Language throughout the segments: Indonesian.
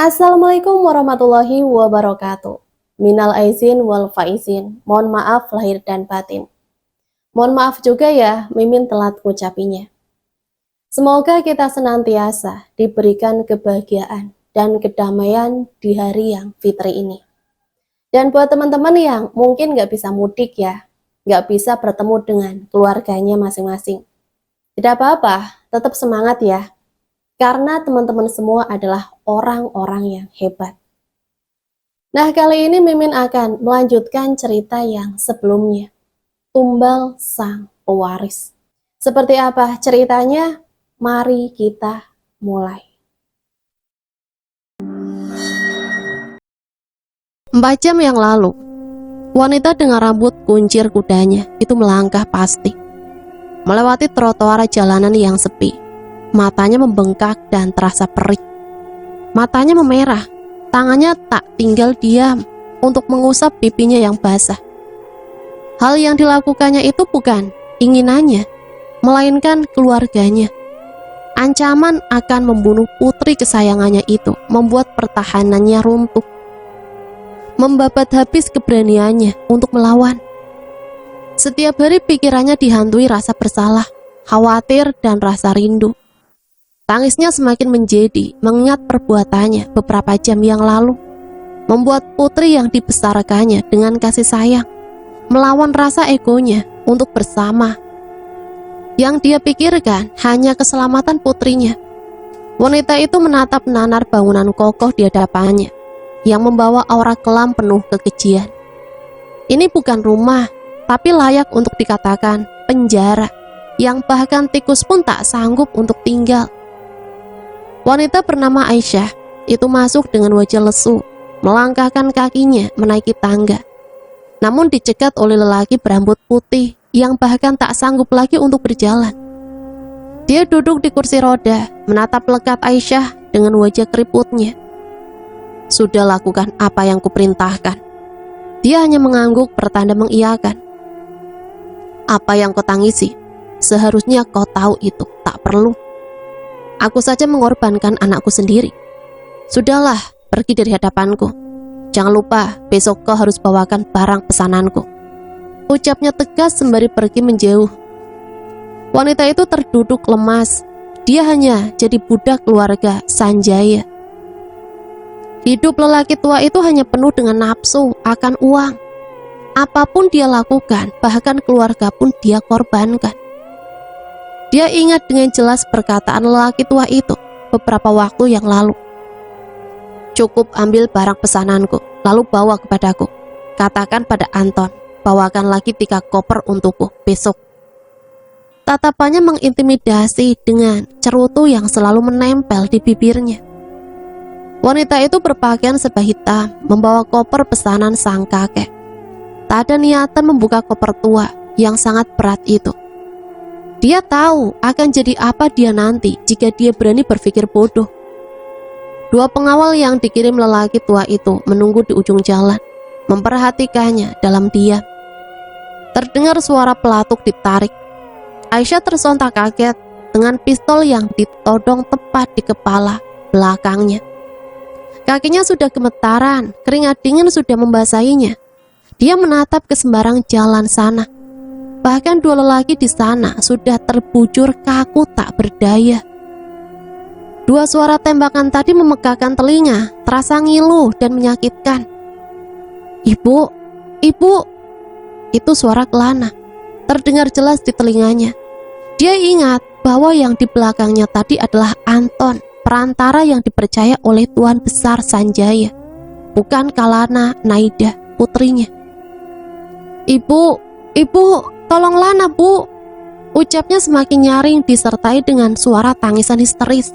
Assalamualaikum warahmatullahi wabarakatuh. Minal aizin wal faizin. Mohon maaf lahir dan batin. Mohon maaf juga ya, Mimin telat ngucapinya. Semoga kita senantiasa diberikan kebahagiaan dan kedamaian di hari yang fitri ini. Dan buat teman-teman yang mungkin nggak bisa mudik ya, nggak bisa bertemu dengan keluarganya masing-masing. Tidak apa-apa, tetap semangat ya. Karena teman-teman semua adalah orang-orang yang hebat. Nah, kali ini Mimin akan melanjutkan cerita yang sebelumnya. Tumbal Sang Pewaris. Seperti apa ceritanya? Mari kita mulai. 4 jam yang lalu, wanita dengan rambut kuncir kudanya itu melangkah pasti, melewati trotoar jalanan yang sepi. Matanya membengkak dan terasa perih. Matanya memerah, tangannya tak tinggal diam untuk mengusap pipinya yang basah. Hal yang dilakukannya itu bukan inginannya, melainkan keluarganya. Ancaman akan membunuh putri kesayangannya itu membuat pertahanannya runtuh, membabat habis keberaniannya untuk melawan. Setiap hari pikirannya dihantui rasa bersalah, khawatir, dan rasa rindu. Tangisnya semakin menjadi mengingat perbuatannya beberapa jam yang lalu, membuat putri yang dibesarkannya dengan kasih sayang melawan rasa egonya untuk bersama. Yang dia pikirkan hanya keselamatan putrinya. Wanita itu menatap nanar bangunan kokoh di hadapannya yang membawa aura kelam penuh kekejian. Ini bukan rumah, tapi layak untuk dikatakan penjara yang bahkan tikus pun tak sanggup untuk tinggal. Wanita bernama Aisyah itu masuk dengan wajah lesu, melangkahkan kakinya menaiki tangga. Namun dicegat oleh lelaki berambut putih yang bahkan tak sanggup lagi untuk berjalan. Dia duduk di kursi roda, menatap lekat Aisyah dengan wajah keriputnya. Sudah lakukan apa yang kuperintahkan. Dia hanya mengangguk pertanda mengiyakan. Apa yang kau tangisi? Seharusnya kau tahu itu, tak perlu. Aku saja mengorbankan anakku sendiri. Sudahlah, pergi dari hadapanku. Jangan lupa, besok kau harus bawakan barang pesananku. Ucapnya tegas sembari pergi menjauh. Wanita itu terduduk lemas. Dia hanya jadi budak keluarga Sanjaya. Hidup lelaki tua itu hanya penuh dengan nafsu akan uang. Apapun dia lakukan, bahkan keluarga pun dia korbankan. Dia ingat dengan jelas perkataan lelaki tua itu beberapa waktu yang lalu. Cukup ambil barang pesananku, lalu bawa kepadaku. Katakan pada Anton, bawakan lagi 3 koper untukku besok. Tatapannya mengintimidasi dengan cerutu yang selalu menempel di bibirnya. Wanita itu berpakaian serba hitam, membawa koper pesanan sang kakek. Tak ada niatan membuka koper tua yang sangat berat itu. Dia tahu akan jadi apa dia nanti jika dia berani berpikir bodoh. 2 pengawal yang dikirim lelaki tua itu menunggu di ujung jalan, memperhatikannya dalam diam. Terdengar suara pelatuk ditarik. Aisyah tersontak kaget dengan pistol yang ditodong tepat di kepala belakangnya. Kakinya sudah gemetaran, keringat dingin sudah membasahinya. Dia menatap ke sembarang jalan sana. Bahkan 2 lelaki di sana sudah terbujur kaku tak berdaya. 2 suara tembakan tadi memegahkan telinga, terasa ngilu dan menyakitkan. Ibu, ibu, itu suara Kelana, terdengar jelas di telinganya. Dia ingat bahwa yang di belakangnya tadi adalah Anton, perantara yang dipercaya oleh Tuan Besar Sanjaya, bukan Kalana Naida, putrinya. Ibu, tolong Lana, Bu. Ucapnya semakin nyaring disertai dengan suara tangisan histeris.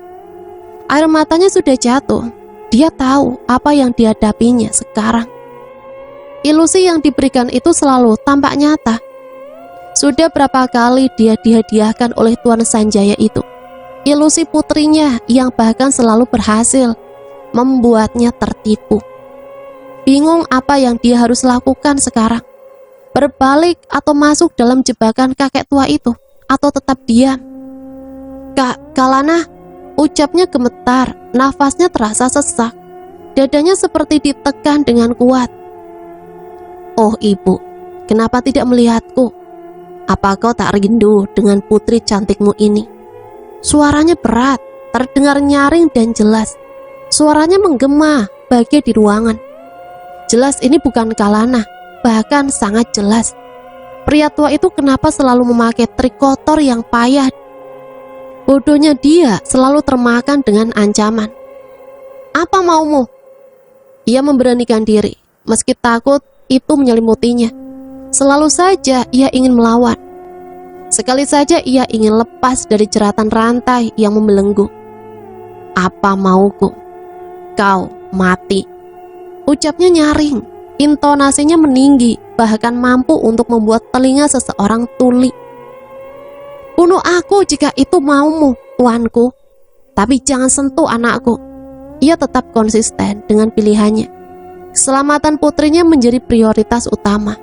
Air matanya sudah jatuh. Dia tahu apa yang dihadapinya sekarang. Ilusi yang diberikan itu selalu tampak nyata. Sudah berapa kali dia dihadiahkan oleh Tuan Sanjaya itu. Ilusi putrinya yang bahkan selalu berhasil membuatnya tertipu. Bingung apa yang dia harus lakukan sekarang. Berbalik atau masuk dalam jebakan kakek tua itu, atau tetap diam. Kalana, ucapnya gemetar, nafasnya terasa sesak. Dadanya seperti ditekan dengan kuat. "Oh ibu, kenapa tidak melihatku? Apa kau tak rindu dengan putri cantikmu ini?" Suaranya berat, terdengar nyaring dan jelas. Suaranya menggema bagai di ruangan. Jelas ini bukan Kalana, bahkan sangat jelas. Pria tua itu kenapa selalu memakai trik kotor yang payah? Bodohnya dia selalu termakan dengan ancaman. "Apa maumu?" Ia memberanikan diri, meski takut itu menyelimutinya. Selalu saja ia ingin melawan. Sekali saja ia ingin lepas dari jeratan rantai yang membelenggu. "Apa mauku? Kau mati." Ucapnya nyaring, intonasinya meninggi, bahkan mampu untuk membuat telinga seseorang tuli. "Bunuh aku jika itu maumu, tuanku. Tapi jangan sentuh anakku." Ia tetap konsisten dengan pilihannya. Keselamatan putrinya menjadi prioritas utama.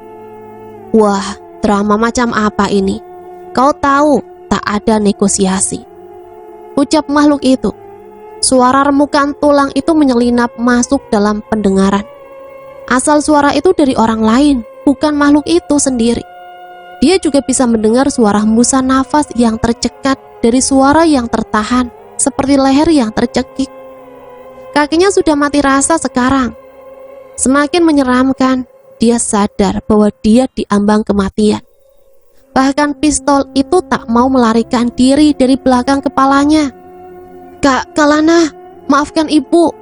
Wah, drama macam apa ini? Kau tahu, tak ada negosiasi, ucap makhluk itu. Suara remukan tulang itu menyelinap masuk dalam pendengaran. Asal suara itu dari orang lain, bukan makhluk itu sendiri. Dia juga bisa mendengar suara hembusan nafas yang tercekat dari suara yang tertahan, seperti leher yang tercekik. Kakinya sudah mati rasa sekarang. Semakin menyeramkan, dia sadar bahwa dia diambang kematian. Bahkan pistol itu tak mau melarikan diri dari belakang kepalanya. "Kak Kalana, maafkan ibu."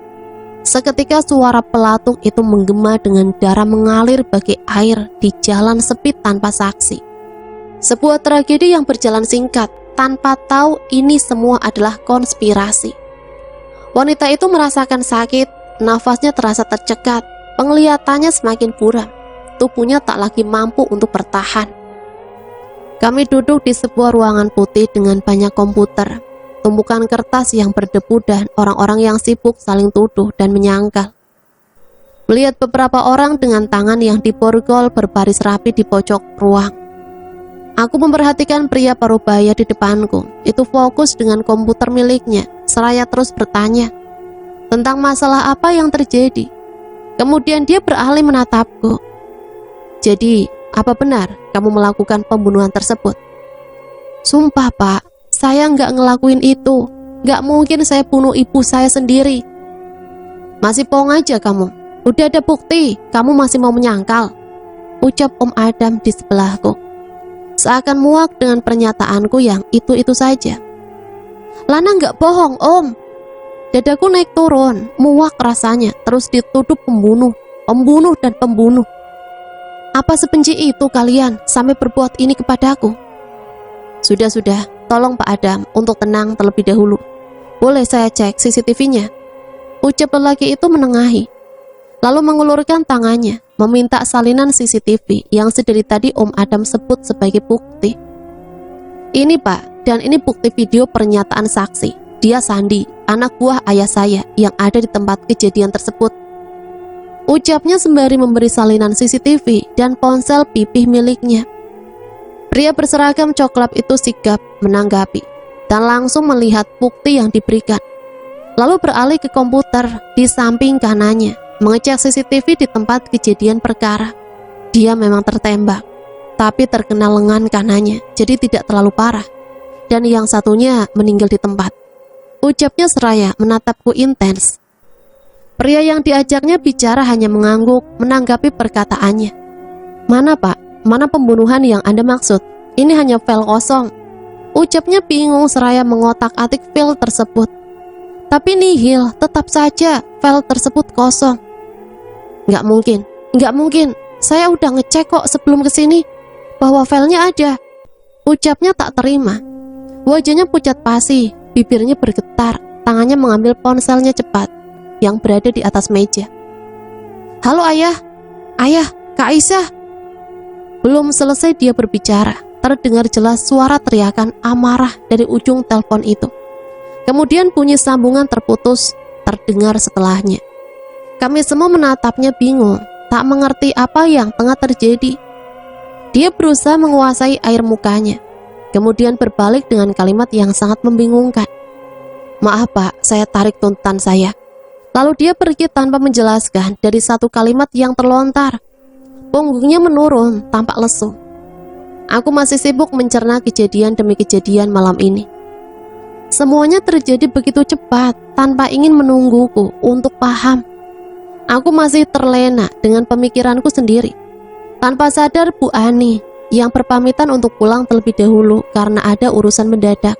Seketika suara pelatuk itu menggema dengan darah mengalir bagai air di jalan sepi tanpa saksi. Sebuah tragedi yang berjalan singkat, tanpa tahu ini semua adalah konspirasi. Wanita itu merasakan sakit, nafasnya terasa tercekat, penglihatannya semakin buram, tubuhnya tak lagi mampu untuk bertahan. Kami duduk di sebuah ruangan putih dengan banyak komputer, tumpukan kertas yang berdebu dan orang-orang yang sibuk saling tuduh dan menyangkal. Melihat beberapa orang dengan tangan yang diborgol berbaris rapi di pojok ruang. Aku memperhatikan pria parubaya di depanku, itu fokus dengan komputer miliknya, seraya terus bertanya tentang masalah apa yang terjadi. Kemudian dia beralih menatapku. "Jadi, apa benar kamu melakukan pembunuhan tersebut?" "Sumpah pak, saya nggak ngelakuin itu. Nggak mungkin saya bunuh ibu saya sendiri." "Masih bohong aja kamu. Udah ada bukti, kamu masih mau menyangkal," ucap Om Adam di sebelahku. Seakan muak dengan pernyataanku yang itu-itu saja. "Lana nggak bohong, Om." Dadaku naik turun, muak rasanya, terus dituduh pembunuh dan pembunuh. "Apa sebenci itu kalian sampai berbuat ini kepadaku?" Sudah, tolong Pak Adam untuk tenang terlebih dahulu. Boleh saya cek CCTV-nya? Ucap lelaki itu menengahi, lalu mengulurkan tangannya, meminta salinan CCTV yang sedari tadi Om Adam sebut sebagai bukti. "Ini Pak, dan ini bukti video pernyataan saksi. Dia Sandi, anak buah ayah saya yang ada di tempat kejadian tersebut," ucapnya sembari memberi salinan CCTV dan ponsel pipih miliknya. Pria berseragam coklat itu sigap menanggapi dan langsung melihat bukti yang diberikan. Lalu beralih ke komputer di samping kanannya, mengecek CCTV di tempat kejadian perkara. Dia memang tertembak, tapi terkena lengan kanannya, jadi tidak terlalu parah. Dan yang satunya meninggal di tempat. Ucapnya seraya menatapku intens. Pria yang diajaknya bicara hanya mengangguk menanggapi perkataannya. "Mana Pak? Mana pembunuhan yang Anda maksud? Ini hanya file kosong." Ucapnya bingung seraya mengotak-atik file tersebut. Tapi nihil, tetap saja file tersebut kosong. Nggak mungkin. Saya udah ngecek kok sebelum kesini bahwa filenya ada." Ucapnya tak terima. Wajahnya pucat pasi, bibirnya bergetar, tangannya mengambil ponselnya cepat yang berada di atas meja. "Halo ayah, Kak Aisyah." Belum selesai dia berbicara, terdengar jelas suara teriakan amarah dari ujung telepon itu. Kemudian bunyi sambungan terputus terdengar setelahnya. Kami semua menatapnya bingung, tak mengerti apa yang tengah terjadi. Dia berusaha menguasai air mukanya, kemudian berbalik dengan kalimat yang sangat membingungkan. "Maaf Pak, saya tarik tuntutan saya. Lalu dia pergi tanpa menjelaskan dari satu kalimat yang terlontar. Punggungnya menurun, tampak lesu. Aku masih sibuk mencerna kejadian demi kejadian malam ini. Semuanya terjadi begitu cepat, tanpa ingin menungguku untuk paham. Aku masih terlena dengan pemikiranku sendiri. Tanpa sadar Bu Ani yang berpamitan untuk pulang terlebih dahulu karena ada urusan mendadak.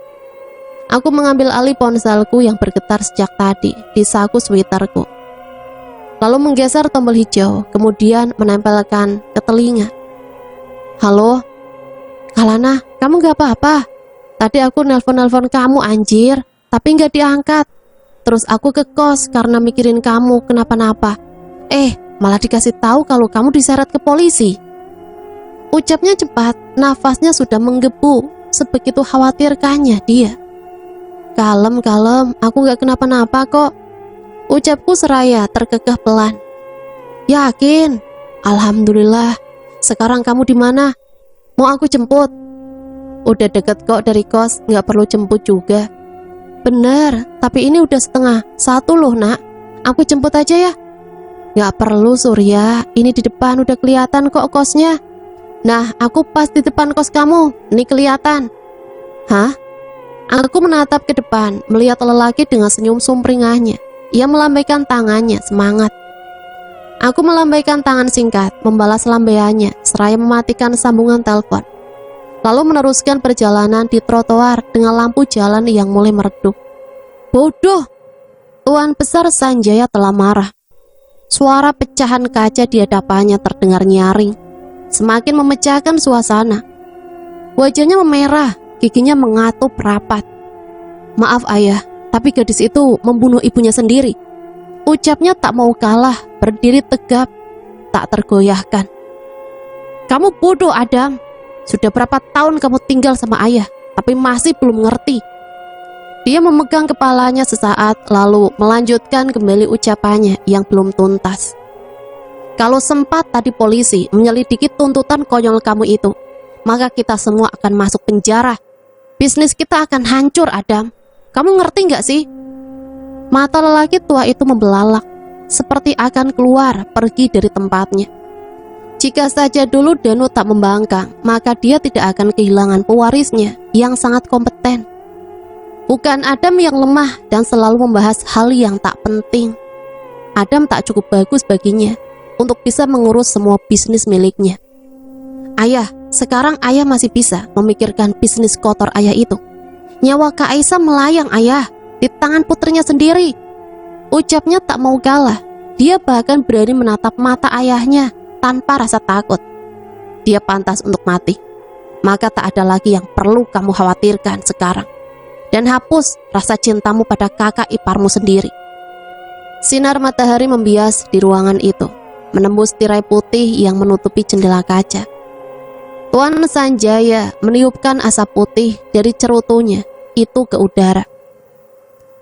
Aku mengambil alih ponselku yang bergetar sejak tadi di saku sweaterku. Lalu menggeser tombol hijau, kemudian menempelkan ke telinga. Halo? Kalana, kamu gak apa-apa? Tadi aku nelpon kamu anjir, tapi gak diangkat. Terus aku ke kos karena mikirin kamu kenapa-napa. Malah dikasih tahu kalau kamu diseret ke polisi. Ucapnya cepat, nafasnya sudah menggebu, sebegitu khawatirkannya dia. Kalem, aku gak kenapa-napa kok. Ucapku seraya terkekeh pelan. Yakin? Alhamdulillah. Sekarang kamu di mana? Mau aku jemput? Udah deket kok dari kos, gak perlu jemput juga. Bener, tapi ini udah 12:30 loh nak. Aku jemput aja ya. Gak perlu Surya, ini di depan udah kelihatan kok kosnya. Nah, aku pas di depan kos kamu, ini kelihatan. Hah? Aku menatap ke depan, melihat lelaki dengan senyum sumringahnya. Ia melambaikan tangannya, semangat. Aku melambaikan tangan singkat, membalas lambaiannya, seraya mematikan sambungan telepon. Lalu meneruskan perjalanan di trotoar dengan lampu jalan yang mulai meredup. Bodoh! Tuan Besar Sanjaya telah marah. Suara pecahan kaca di hadapannya terdengar nyaring, semakin memecahkan suasana. Wajahnya memerah, giginya mengatup rapat. Maaf ayah, tapi gadis itu membunuh ibunya sendiri. Ucapnya tak mau kalah, berdiri tegap, tak tergoyahkan. Kamu bodoh Adam. Sudah berapa tahun kamu tinggal sama ayah, tapi masih belum ngerti. Dia memegang kepalanya sesaat, lalu melanjutkan kembali ucapannya yang belum tuntas. Kalau sempat tadi polisi menyelidiki tuntutan konyol kamu itu, maka kita semua akan masuk penjara. Bisnis kita akan hancur Adam. Kamu ngerti gak sih? Mata lelaki tua itu membelalak, seperti akan keluar pergi dari tempatnya. Jika saja dulu Danu tak membangkang, maka dia tidak akan kehilangan pewarisnya yang sangat kompeten. Bukan Adam yang lemah dan selalu membahas hal yang tak penting. Adam tak cukup bagus baginya untuk bisa mengurus semua bisnis miliknya. Ayah, sekarang ayah masih bisa memikirkan bisnis kotor ayah itu. Nyawa Kak Aisyah melayang ayah, di tangan putrinya sendiri. Ucapnya tak mau kalah. Dia bahkan berani menatap mata ayahnya tanpa rasa takut. Dia pantas untuk mati. Maka tak ada lagi yang perlu kamu khawatirkan sekarang. Dan hapus rasa cintamu pada kakak iparmu sendiri. Sinar matahari membias di ruangan itu, menembus tirai putih yang menutupi jendela kaca. Tuan Sanjaya meniupkan asap putih dari cerutunya itu ke udara.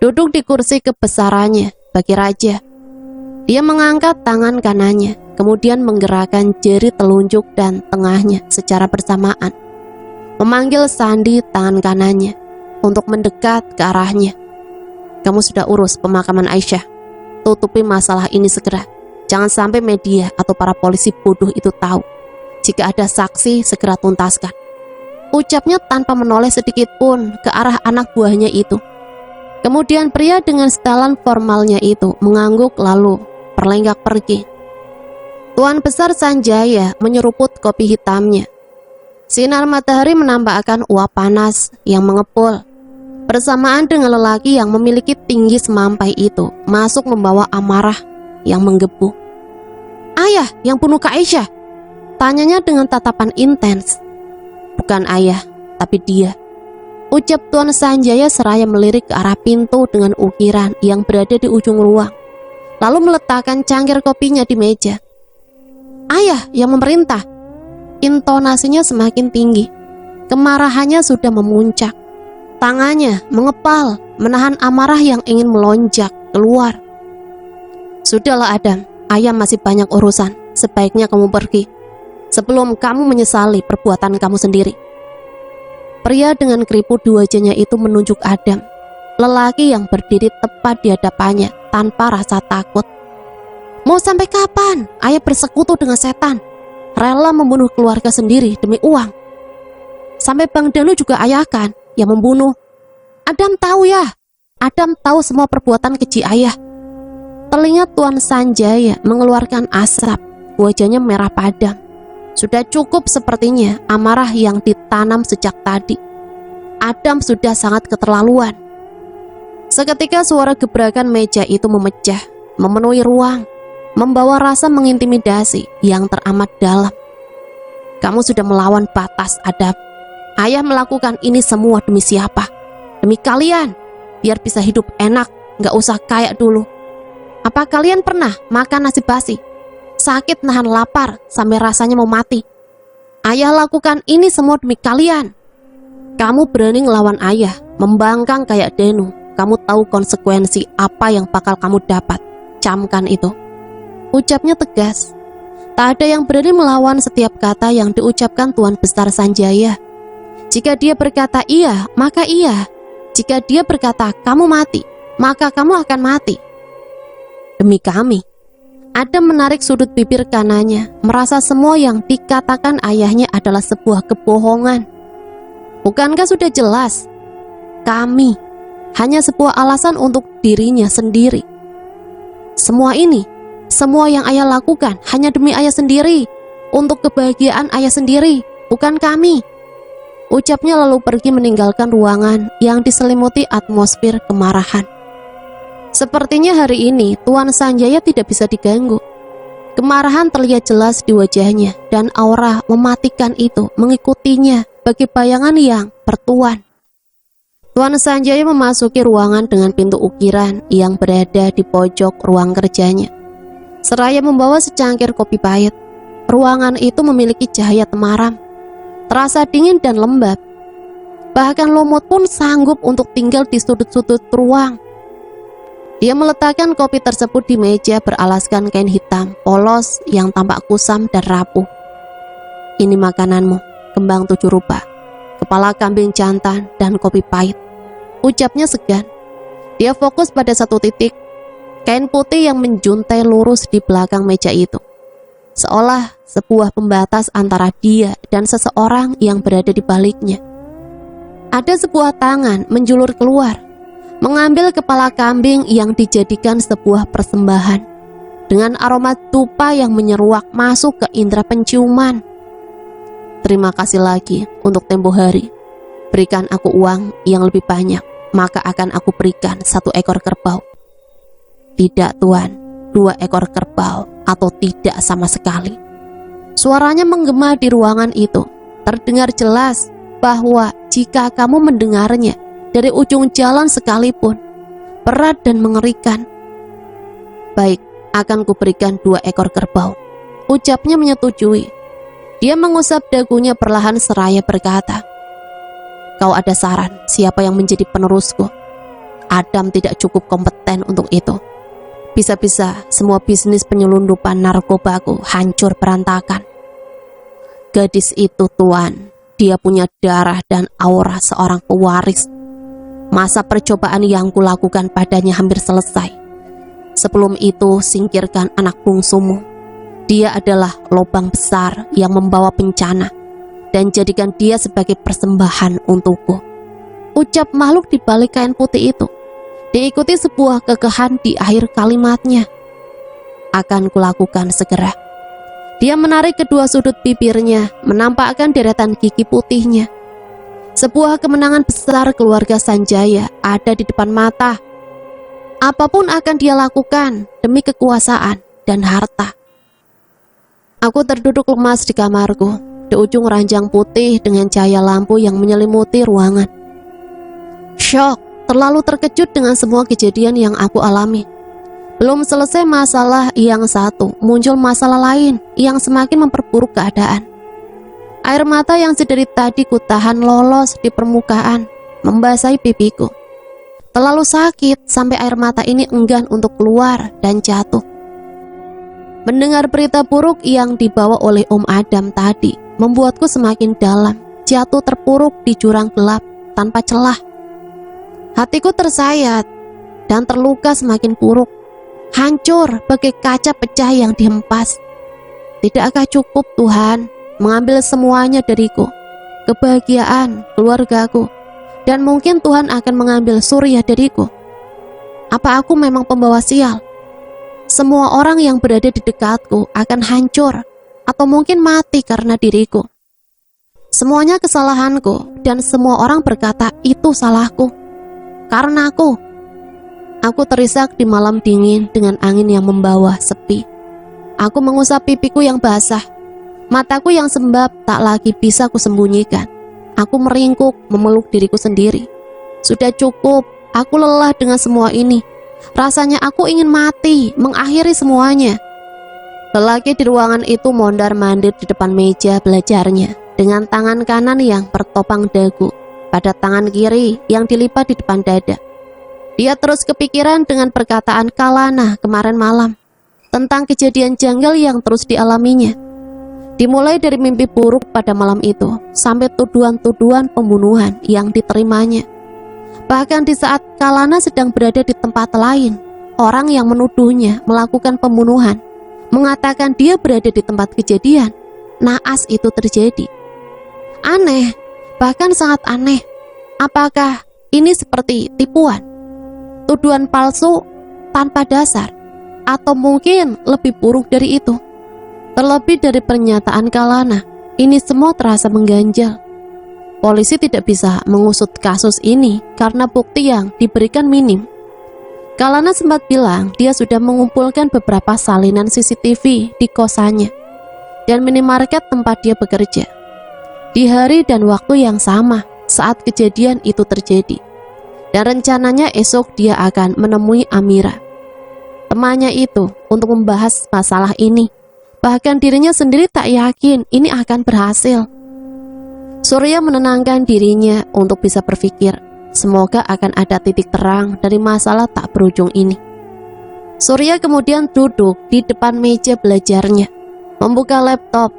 Duduk di kursi kebesarannya bagi raja. Dia mengangkat tangan kanannya, kemudian menggerakkan jari telunjuk dan tengahnya secara bersamaan, memanggil sandi tangan kanannya untuk mendekat ke arahnya. Kamu sudah urus pemakaman Aisyah. Tutupi masalah ini segera. Jangan sampai media atau para polisi bodoh itu tahu. Jika ada saksi, segera tuntaskan. Ucapnya tanpa menoleh sedikit pun ke arah anak buahnya itu. Kemudian pria dengan setelan formalnya itu mengangguk lalu berlenggak pergi. Tuan Besar Sanjaya menyeruput kopi hitamnya. Sinar matahari menampakkan uap panas yang mengepul. Bersamaan dengan lelaki yang memiliki tinggi semampai itu masuk membawa amarah yang menggebu. Ayah yang bunuh Kak Aisyah? Tanyanya dengan tatapan intens. Bukan ayah, tapi dia. Ucap Tuan Sanjaya seraya melirik ke arah pintu dengan ukiran yang berada di ujung ruang. Lalu meletakkan cangkir kopinya di meja. Ayah yang memerintah. Intonasinya semakin tinggi. Kemarahannya sudah memuncak. Tangannya mengepal, menahan amarah yang ingin melonjak keluar. Sudahlah Adam, ayah masih banyak urusan. Sebaiknya kamu pergi sebelum kamu menyesali perbuatan kamu sendiri. Pria dengan keriput di wajahnya itu menunjuk Adam, lelaki yang berdiri tepat di hadapannya. tanpa rasa takut. Mau sampai kapan ayah bersekutu dengan setan? Rela membunuh keluarga sendiri demi uang. Sampai Bang Danu juga ayah kan yang membunuh. Adam tahu ya. Adam tahu semua perbuatan keji ayah. Telinga Tuan Sanjaya mengeluarkan asap. Wajahnya merah padam. Sudah cukup sepertinya amarah yang ditanam sejak tadi. Adam sudah sangat keterlaluan. Seketika suara gebrakan meja itu memecah, memenuhi ruang, membawa rasa mengintimidasi yang teramat dalam. Kamu sudah melawan batas, Adam. Ayah melakukan ini semua demi siapa? Demi kalian, biar bisa hidup enak, gak usah kayak dulu. Apa kalian pernah makan nasi basi? Sakit nahan lapar sampai rasanya mau mati. Ayah lakukan ini semua demi kalian. Kamu berani ngelawan ayah, membangkang kayak Danu. Kamu tahu konsekuensi apa yang bakal kamu dapat. Camkan itu. Ucapnya tegas. Tak ada yang berani melawan setiap kata yang diucapkan Tuan Besar Sanjaya. Jika dia berkata iya, maka iya. Jika dia berkata kamu mati, maka kamu akan mati. Demi kami. Adam menarik sudut bibir kanannya, merasa semua yang dikatakan ayahnya adalah sebuah kebohongan. Bukankah sudah jelas? Kami hanya sebuah alasan untuk dirinya sendiri. Semua ini, semua yang ayah lakukan hanya demi ayah sendiri, untuk kebahagiaan ayah sendiri, bukan kami. Ucapnya lalu pergi meninggalkan ruangan yang diselimuti atmosfer kemarahan. Sepertinya hari ini Tuan Sanjaya tidak bisa diganggu. Kemarahan terlihat jelas di wajahnya dan aura mematikan itu mengikutinya bagi bayangan yang bertuan. Tuan Sanjaya memasuki ruangan dengan pintu ukiran yang berada di pojok ruang kerjanya. Seraya membawa secangkir kopi pahit. Ruangan itu memiliki cahaya temaram, terasa dingin dan lembab. Bahkan lumut pun sanggup untuk tinggal di sudut-sudut ruang. Dia meletakkan kopi tersebut di meja beralaskan kain hitam, polos yang tampak kusam dan rapuh. Ini makananmu, kembang 7 rupa, kepala kambing jantan, dan kopi pahit. Ucapnya segan. Dia fokus pada satu titik, kain putih yang menjuntai lurus di belakang meja itu. Seolah sebuah pembatas antara dia dan seseorang yang berada di baliknya. Ada sebuah tangan menjulur keluar, mengambil kepala kambing yang dijadikan sebuah persembahan, dengan aroma dupa yang menyeruak masuk ke indera penciuman. Terima kasih lagi untuk tempo hari. Berikan aku uang yang lebih banyak, maka akan aku berikan 1 ekor kerbau. Tidak Tuan, 2 ekor kerbau atau tidak sama sekali. Suaranya menggema di ruangan itu. Terdengar jelas bahwa jika kamu mendengarnya dari ujung jalan sekalipun, berat dan mengerikan. Baik, akan kuberikan 2 ekor kerbau. Ucapnya menyetujui. Dia mengusap dagunya perlahan seraya berkata, kau ada saran siapa yang menjadi penerusku? Adam tidak cukup kompeten untuk itu. Bisa-bisa semua bisnis penyelundupan narkobaku hancur berantakan. Gadis itu Tuan, dia punya darah dan aura seorang pewaris. Masa percobaan yang kulakukan padanya hampir selesai. Sebelum itu singkirkan anak bungsumu. Dia adalah lubang besar yang membawa bencana, dan jadikan dia sebagai persembahan untukku. Ucap makhluk di balik kain putih itu, diikuti sebuah kekehan di akhir kalimatnya. Akan kulakukan segera. Dia menarik kedua sudut bibirnya, menampakkan deretan gigi putihnya. Sebuah kemenangan besar keluarga Sanjaya ada di depan mata. Apapun akan dia lakukan demi kekuasaan dan harta. Aku terduduk lemas di kamarku, di ujung ranjang putih dengan cahaya lampu yang menyelimuti ruangan. Syok, terlalu terkejut dengan semua kejadian yang aku alami. Belum selesai masalah yang satu, muncul masalah lain yang semakin memperburuk keadaan. Air mata yang sedari tadi kutahan lolos di permukaan, membasahi pipiku. Terlalu sakit sampai air mata ini enggan untuk keluar dan jatuh. Mendengar berita buruk yang dibawa oleh Om Adam tadi membuatku semakin dalam, jatuh terpuruk di jurang gelap tanpa celah. Hatiku tersayat dan terluka semakin buruk. hancur bagai kaca pecah yang dihempas. Tidakkah cukup Tuhan mengambil semuanya dariku, kebahagiaan, keluargaku, dan mungkin Tuhan akan mengambil Surya dariku? Apa aku memang pembawa sial? Semua orang yang berada di dekatku akan hancur atau mungkin mati karena diriku. Semuanya kesalahanku dan semua orang berkata itu salahku. Karena aku terisak di malam dingin dengan angin yang membawa sepi. Aku mengusap pipiku yang basah. Mataku yang sembab tak lagi bisa kusembunyikan. Aku meringkuk memeluk diriku sendiri. Sudah cukup, aku lelah dengan semua ini. Rasanya aku ingin mati, mengakhiri semuanya. Lelaki di ruangan itu mondar-mandir di depan meja belajarnya dengan tangan kanan yang bertopang dagu, pada tangan kiri yang dilipat di depan dada. Dia terus kepikiran dengan perkataan Kalana kemarin malam tentang kejadian janggal yang terus dialaminya. Dimulai dari mimpi buruk pada malam itu sampai tuduhan-tuduhan pembunuhan yang diterimanya. Bahkan di saat Kalana sedang berada di tempat lain, orang yang menuduhnya melakukan pembunuhan mengatakan dia berada di tempat kejadian. Naas itu terjadi. Aneh, bahkan sangat aneh. Apakah ini seperti tipuan, tuduhan palsu tanpa dasar, atau mungkin lebih buruk dari itu? Terlebih dari pernyataan Kalana, ini semua terasa mengganjal. Polisi tidak bisa mengusut kasus ini karena bukti yang diberikan minim. Kalana sempat bilang dia sudah mengumpulkan beberapa salinan CCTV di kosannya dan minimarket tempat dia bekerja di hari dan waktu yang sama saat kejadian itu terjadi. Dan rencananya esok dia akan menemui Amira, temannya itu, untuk membahas masalah ini. Bahkan dirinya sendiri tak yakin ini akan berhasil. Surya menenangkan dirinya untuk bisa berpikir, semoga akan ada titik terang dari masalah tak berujung ini. Surya kemudian duduk di depan meja belajarnya, membuka laptop,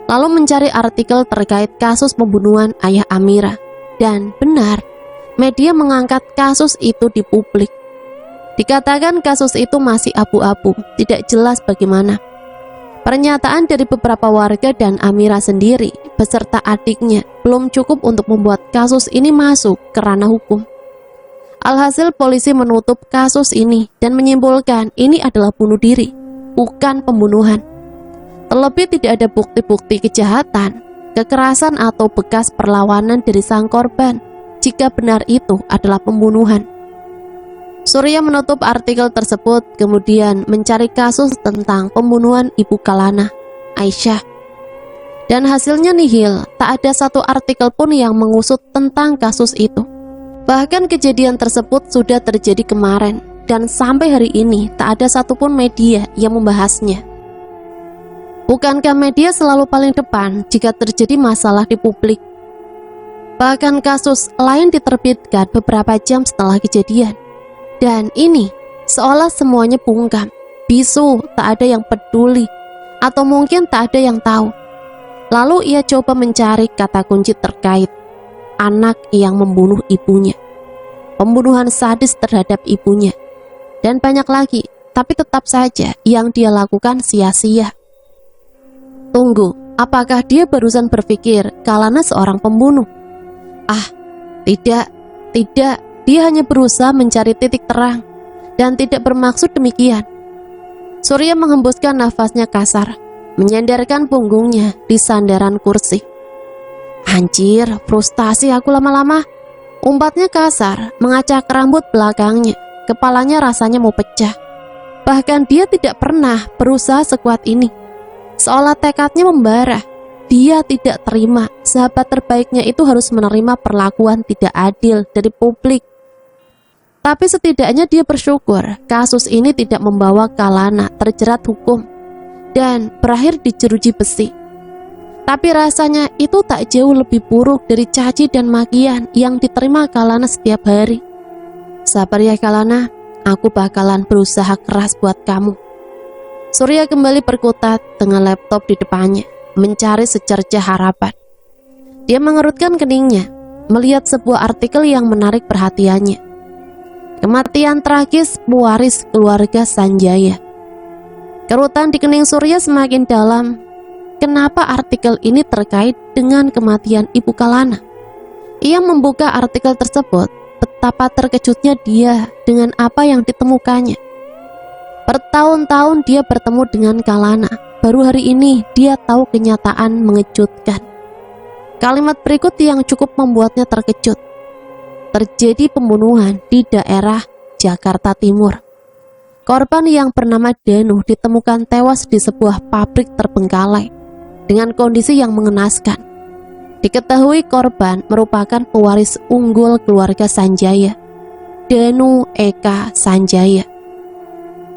lalu mencari artikel terkait kasus pembunuhan ayah Amira. Dan benar, media mengangkat kasus itu di publik. Dikatakan kasus itu masih abu-abu, tidak jelas bagaimana. Pernyataan dari beberapa warga dan Amira sendiri beserta adiknya belum cukup untuk membuat kasus ini masuk ke ranah hukum. Alhasil polisi menutup kasus ini dan menyimpulkan ini adalah bunuh diri, bukan pembunuhan. Terlebih tidak ada bukti-bukti kejahatan, kekerasan atau bekas perlawanan dari sang korban jika benar itu adalah pembunuhan. Surya menutup artikel tersebut, kemudian mencari kasus tentang pembunuhan Ibu Kalana, Aisyah. Dan hasilnya nihil, tak ada satu artikel pun yang mengusut tentang kasus itu. Bahkan kejadian tersebut sudah terjadi kemarin, dan sampai hari ini tak ada satupun media yang membahasnya. Bukankah media selalu paling depan jika terjadi masalah di publik? Bahkan kasus lain diterbitkan beberapa jam setelah kejadian. Dan ini seolah semuanya bungkam, bisu, tak ada yang peduli, atau mungkin tak ada yang tahu. Lalu ia coba mencari kata kunci terkait anak yang membunuh ibunya, pembunuhan sadis terhadap ibunya, dan banyak lagi. Tapi tetap saja yang dia lakukan sia-sia. Tunggu, apakah dia barusan berpikir Kalana seorang pembunuh? Tidak, dia hanya berusaha mencari titik terang dan tidak bermaksud demikian. Surya menghembuskan nafasnya kasar, menyandarkan punggungnya di sandaran kursi. Anjir, frustasi aku lama-lama. Umpatnya kasar, mengacak rambut belakangnya. Kepalanya rasanya mau pecah. Bahkan dia tidak pernah berusaha sekuat ini. Seolah tekadnya membara. Dia tidak terima sahabat terbaiknya itu harus menerima perlakuan tidak adil dari publik. Tapi setidaknya dia bersyukur kasus ini tidak membawa Kalana terjerat hukum dan berakhir di jeruji besi. Tapi rasanya itu tak jauh lebih buruk dari caci dan makian yang diterima Kalana setiap hari. Sabar ya Kalana, aku bakalan berusaha keras buat kamu. Surya kembali berkutat dengan laptop di depannya, mencari secercah harapan. Dia mengerutkan keningnya, melihat sebuah artikel yang menarik perhatiannya. Kematian tragis pewaris keluarga Sanjaya. Kerutan di kening Surya semakin dalam. Kenapa artikel ini terkait dengan kematian Ibu Kalana? Ia membuka artikel tersebut, betapa terkejutnya dia dengan apa yang ditemukannya. Bertahun-tahun dia bertemu dengan Kalana, baru hari ini dia tahu kenyataan mengejutkan. Kalimat berikut yang cukup membuatnya terkejut. Terjadi pembunuhan di daerah Jakarta Timur. Korban yang bernama Danu ditemukan tewas di sebuah pabrik terbengkalai dengan kondisi yang mengenaskan. Diketahui korban merupakan pewaris unggul keluarga Sanjaya, Danu Eka Sanjaya.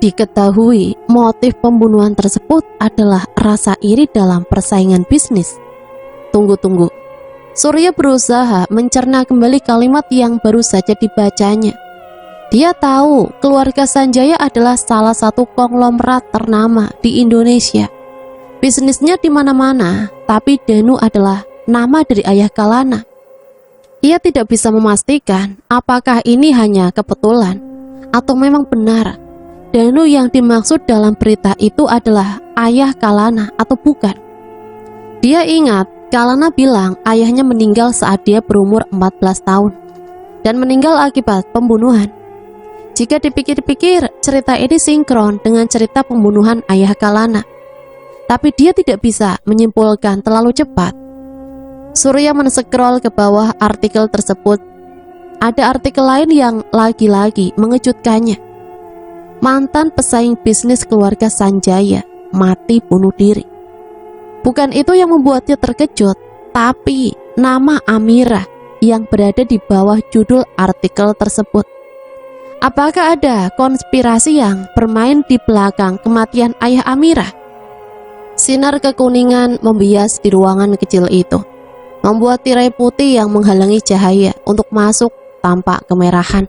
Diketahui motif pembunuhan tersebut adalah rasa iri dalam persaingan bisnis. Tunggu. Surya berusaha mencerna kembali kalimat yang baru saja dibacanya. Dia tahu keluarga Sanjaya adalah salah satu konglomerat ternama di Indonesia. Bisnisnya di mana-mana, tapi Danu adalah nama dari ayah Kalana. Ia tidak bisa memastikan apakah ini hanya kebetulan atau memang benar Danu yang dimaksud dalam berita itu adalah ayah Kalana atau bukan. Dia ingat Kalana bilang ayahnya meninggal saat dia berumur 14 tahun dan meninggal akibat pembunuhan. Jika dipikir-pikir, cerita ini sinkron dengan cerita pembunuhan ayah Kalana. Tapi dia tidak bisa menyimpulkan terlalu cepat. Surya men-scroll ke bawah artikel tersebut. Ada artikel lain yang lagi-lagi mengejutkannya. Mantan pesaing bisnis keluarga Sanjaya mati bunuh diri. Bukan itu yang membuatnya terkejut, tapi nama Amira yang berada di bawah judul artikel tersebut. Apakah ada konspirasi yang bermain di belakang kematian ayah Amira? Sinar kekuningan membias di ruangan kecil itu, membuat tirai putih yang menghalangi cahaya untuk masuk tampak kemerahan.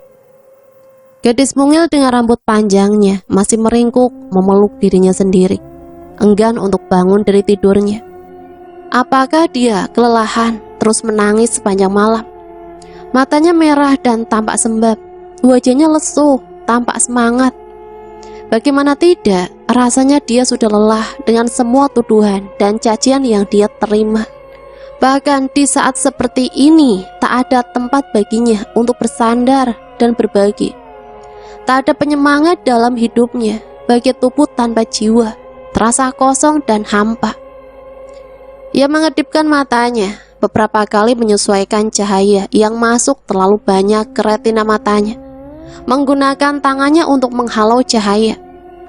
Gadis mungil dengan rambut panjangnya masih meringkuk memeluk dirinya sendiri, enggan untuk bangun dari tidurnya. Apakah dia kelelahan terus menangis sepanjang malam? Matanya merah dan tampak sembab, wajahnya lesu, tampak semangat. Bagaimana tidak, rasanya dia sudah lelah dengan semua tuduhan dan cacian yang dia terima. Bahkan di saat seperti ini, tak ada tempat baginya untuk bersandar dan berbagi. Tak ada penyemangat dalam hidupnya, bagai tubuh tanpa jiwa, terasa kosong dan hampa. Ia mengedipkan matanya, beberapa kali menyesuaikan cahaya yang masuk terlalu banyak ke retina matanya, menggunakan tangannya untuk menghalau cahaya.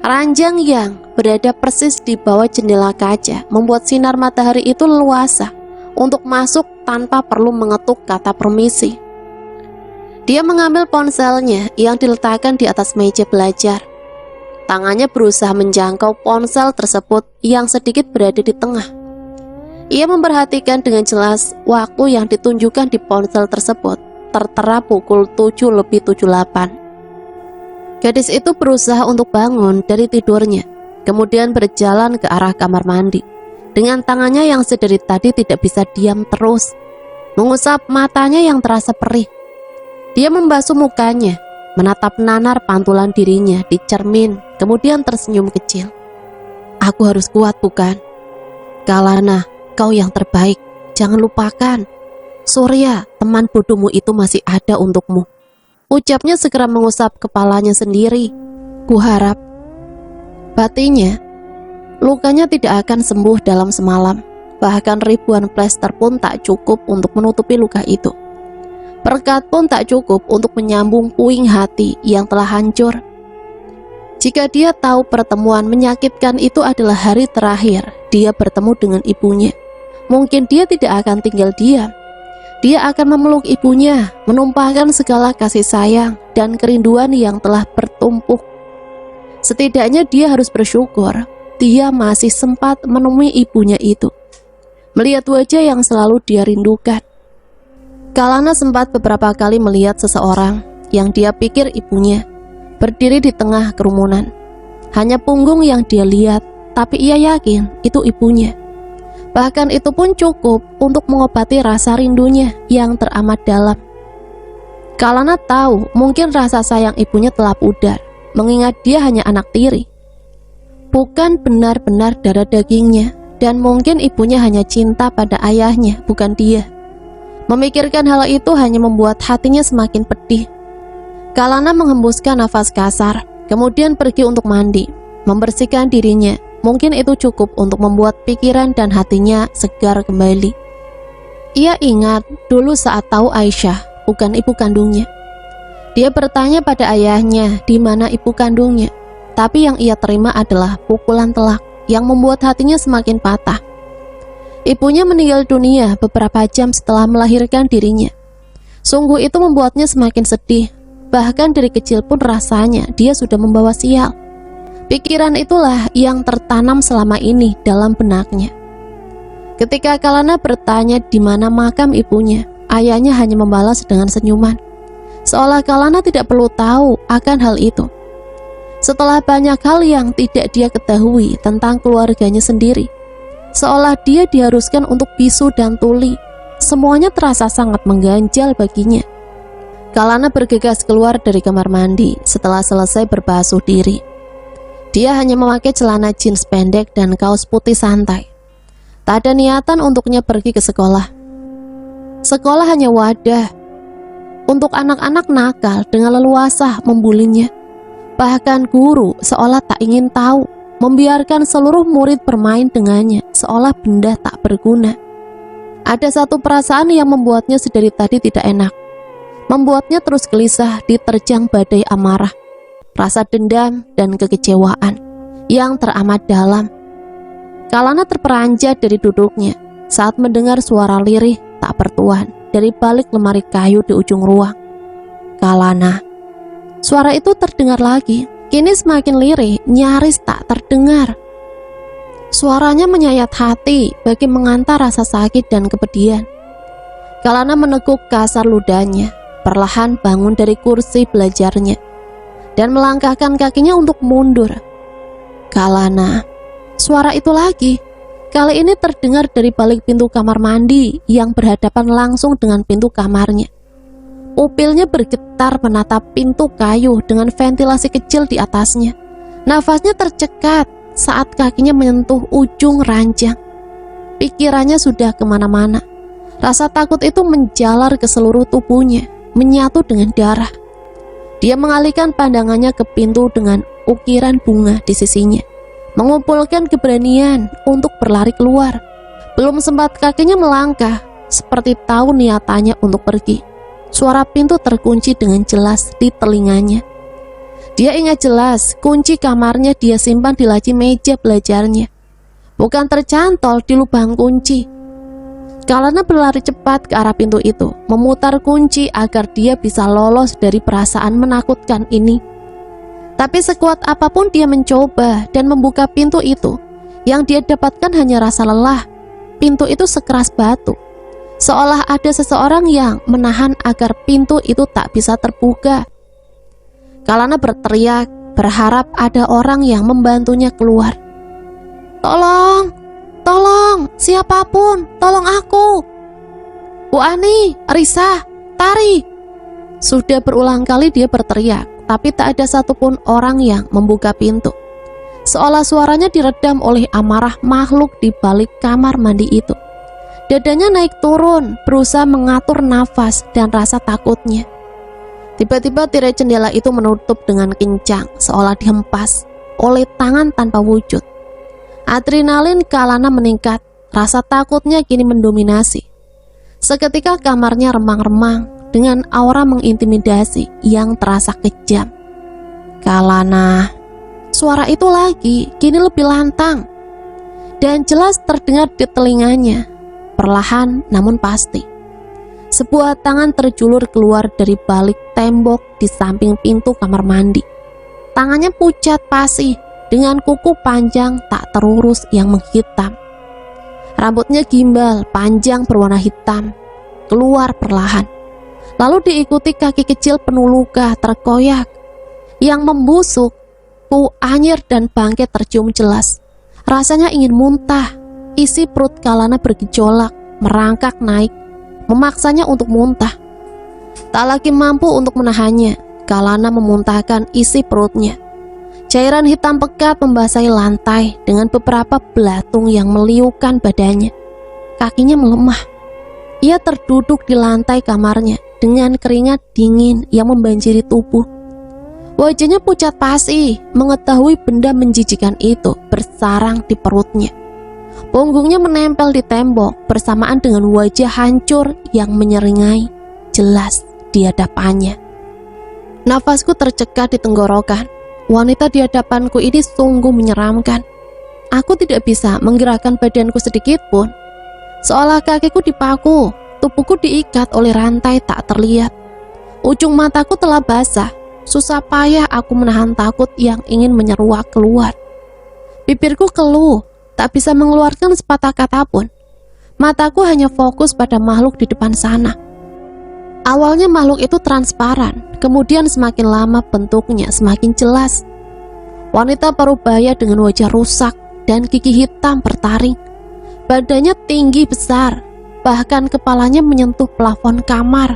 Ranjang yang berada persis di bawah jendela kaca membuat sinar matahari itu leluasa untuk masuk tanpa perlu mengetuk kata permisi. Dia mengambil ponselnya yang diletakkan di atas meja belajar. Tangannya berusaha menjangkau ponsel tersebut yang sedikit berada di tengah. Ia memperhatikan dengan jelas waktu yang ditunjukkan di ponsel tersebut, tertera pukul 7:78. Gadis itu berusaha untuk bangun dari tidurnya, kemudian berjalan ke arah kamar mandi. Dengan tangannya yang sedari tadi tidak bisa diam terus, mengusap matanya yang terasa perih. Dia membasuh mukanya, menatap nanar pantulan dirinya di cermin, kemudian tersenyum kecil. Aku harus kuat, bukan? Kalana, kau yang terbaik, jangan lupakan. Surya, teman bodohmu itu masih ada untukmu. Ucapnya segera mengusap kepalanya sendiri. Kuharap. Batinnya, lukanya tidak akan sembuh dalam semalam. Bahkan ribuan plester pun tak cukup untuk menutupi luka itu. Perekat pun tak cukup untuk menyambung puing hati yang telah hancur. Jika dia tahu pertemuan menyakitkan itu adalah hari terakhir dia bertemu dengan ibunya, mungkin dia tidak akan tinggal diam. Dia akan memeluk ibunya, menumpahkan segala kasih sayang dan kerinduan yang telah bertumpuk. Setidaknya dia harus bersyukur dia masih sempat menemui ibunya itu, melihat wajah yang selalu dia rindukan. Kalana sempat beberapa kali melihat seseorang yang dia pikir ibunya berdiri di tengah kerumunan. Hanya punggung yang dia lihat, tapi ia yakin itu ibunya. Bahkan itu pun cukup untuk mengobati rasa rindunya yang teramat dalam. Kalana tahu mungkin rasa sayang ibunya telah pudar, mengingat dia hanya anak tiri, bukan benar-benar darah dagingnya, dan mungkin ibunya hanya cinta pada ayahnya, bukan dia. Memikirkan hal itu hanya membuat hatinya semakin pedih. Kalana menghembuskan nafas kasar, kemudian pergi untuk mandi, membersihkan dirinya. Mungkin itu cukup untuk membuat pikiran dan hatinya segar kembali. Ia ingat dulu saat tahu Aisyah bukan ibu kandungnya. Dia bertanya pada ayahnya di mana ibu kandungnya, tapi yang ia terima adalah pukulan telak yang membuat hatinya semakin patah. Ibunya meninggal dunia beberapa jam setelah melahirkan dirinya. Sungguh itu membuatnya semakin sedih. Bahkan dari kecil pun rasanya dia sudah membawa sial. Pikiran itulah yang tertanam selama ini dalam benaknya. Ketika Kalana bertanya di mana makam ibunya, ayahnya hanya membalas dengan senyuman, seolah Kalana tidak perlu tahu akan hal itu. Setelah banyak hal yang tidak dia ketahui tentang keluarganya sendiri, seolah dia diharuskan untuk bisu dan tuli, semuanya terasa sangat mengganjal baginya. Kalana bergegas keluar dari kamar mandi setelah selesai berbasuh diri. Dia hanya memakai celana jeans pendek dan kaos putih santai. Tak ada niatan untuknya pergi ke sekolah. Sekolah hanya wadah untuk anak-anak nakal dengan leluasa membulinya. Bahkan guru seolah tak ingin tahu, membiarkan seluruh murid bermain dengannya seolah benda tak berguna. Ada satu perasaan yang membuatnya sedari tadi tidak enak, membuatnya terus gelisah diterjang badai amarah, rasa dendam dan kekecewaan yang teramat dalam. Kalana terperanjat dari duduknya saat mendengar suara lirih tak bertuan dari balik lemari kayu di ujung ruang. Kalana. Suara itu terdengar lagi, kini semakin lirih, nyaris tak terdengar. Suaranya menyayat hati bagi mengantar rasa sakit dan kepedihan. Kalana meneguk kasar ludahnya, perlahan bangun dari kursi belajarnya dan melangkahkan kakinya untuk mundur. Kalana. Suara itu lagi. Kali ini terdengar dari balik pintu kamar mandi yang berhadapan langsung dengan pintu kamarnya. Pupilnya bergetar menatap pintu kayu dengan ventilasi kecil di atasnya. Nafasnya tercekat saat kakinya menyentuh ujung ranjang. Pikirannya sudah kemana-mana. Rasa takut itu menjalar ke seluruh tubuhnya, menyatu dengan darah. Dia mengalihkan pandangannya ke pintu dengan ukiran bunga di sisinya, mengumpulkan keberanian untuk berlari keluar. Belum sempat kakinya melangkah, seperti tahu niatannya untuk pergi, suara pintu terkunci dengan jelas di telinganya. Dia ingat jelas kunci kamarnya dia simpan di laci meja belajarnya, bukan tercantol di lubang kunci. Kalana berlari cepat ke arah pintu itu, memutar kunci agar dia bisa lolos dari perasaan menakutkan ini. Tapi sekuat apapun dia mencoba dan membuka pintu itu, yang dia dapatkan hanya rasa lelah. Pintu itu sekeras batu, seolah ada seseorang yang menahan agar pintu itu tak bisa terbuka. Kalana berteriak, berharap ada orang yang membantunya keluar. Tolong! Tolong, siapapun, tolong aku. Bu Ani, Risa, Tari. Sudah berulang kali dia berteriak, tapi tak ada satupun orang yang membuka pintu. Seolah suaranya diredam oleh amarah makhluk di balik kamar mandi itu. Dadanya naik turun, berusaha mengatur nafas dan rasa takutnya. Tiba-tiba tirai jendela itu menutup dengan kencang, seolah dihempas oleh tangan tanpa wujud. Adrenalin Kalana meningkat, rasa takutnya kini mendominasi. Seketika kamarnya remang-remang dengan aura mengintimidasi yang terasa kejam. Kalana. Suara itu lagi, kini lebih lantang dan jelas terdengar di telinganya, perlahan namun pasti. Sebuah tangan terjulur keluar dari balik tembok di samping pintu kamar mandi. Tangannya pucat pasih, dengan kuku panjang tak terurus yang menghitam. Rambutnya gimbal, panjang berwarna hitam, keluar perlahan. Lalu diikuti kaki kecil penuh luka terkoyak, yang membusuk, bau anyir dan bangkai tercium jelas. Rasanya ingin muntah, isi perut Kalana bergejolak, merangkak naik, memaksanya untuk muntah. Tak lagi mampu untuk menahannya, Kalana memuntahkan isi perutnya. Cairan hitam pekat membasahi lantai dengan beberapa belatung yang meliukan badannya. Kakinya melemah. Ia terduduk di lantai kamarnya dengan keringat dingin yang membanjiri tubuh. Wajahnya pucat pasi mengetahui benda menjijikan itu bersarang di perutnya. Punggungnya menempel di tembok bersamaan dengan wajah hancur yang menyeringai jelas di hadapannya. Nafasku tercekat di tenggorokan. Wanita di hadapanku ini sungguh menyeramkan. Aku tidak bisa menggerakkan badanku sedikit pun. Seolah kakiku dipaku, tubuhku diikat oleh rantai tak terlihat. Ujung mataku telah basah. Susah payah aku menahan takut yang ingin menyeruak keluar. Bibirku keluh, tak bisa mengeluarkan sepatah kata pun. Mataku hanya fokus pada makhluk di depan sana. Awalnya makhluk itu transparan, kemudian semakin lama bentuknya semakin jelas. Wanita parubaya dengan wajah rusak dan gigi hitam bertaring. Badannya tinggi besar, bahkan kepalanya menyentuh plafon kamar.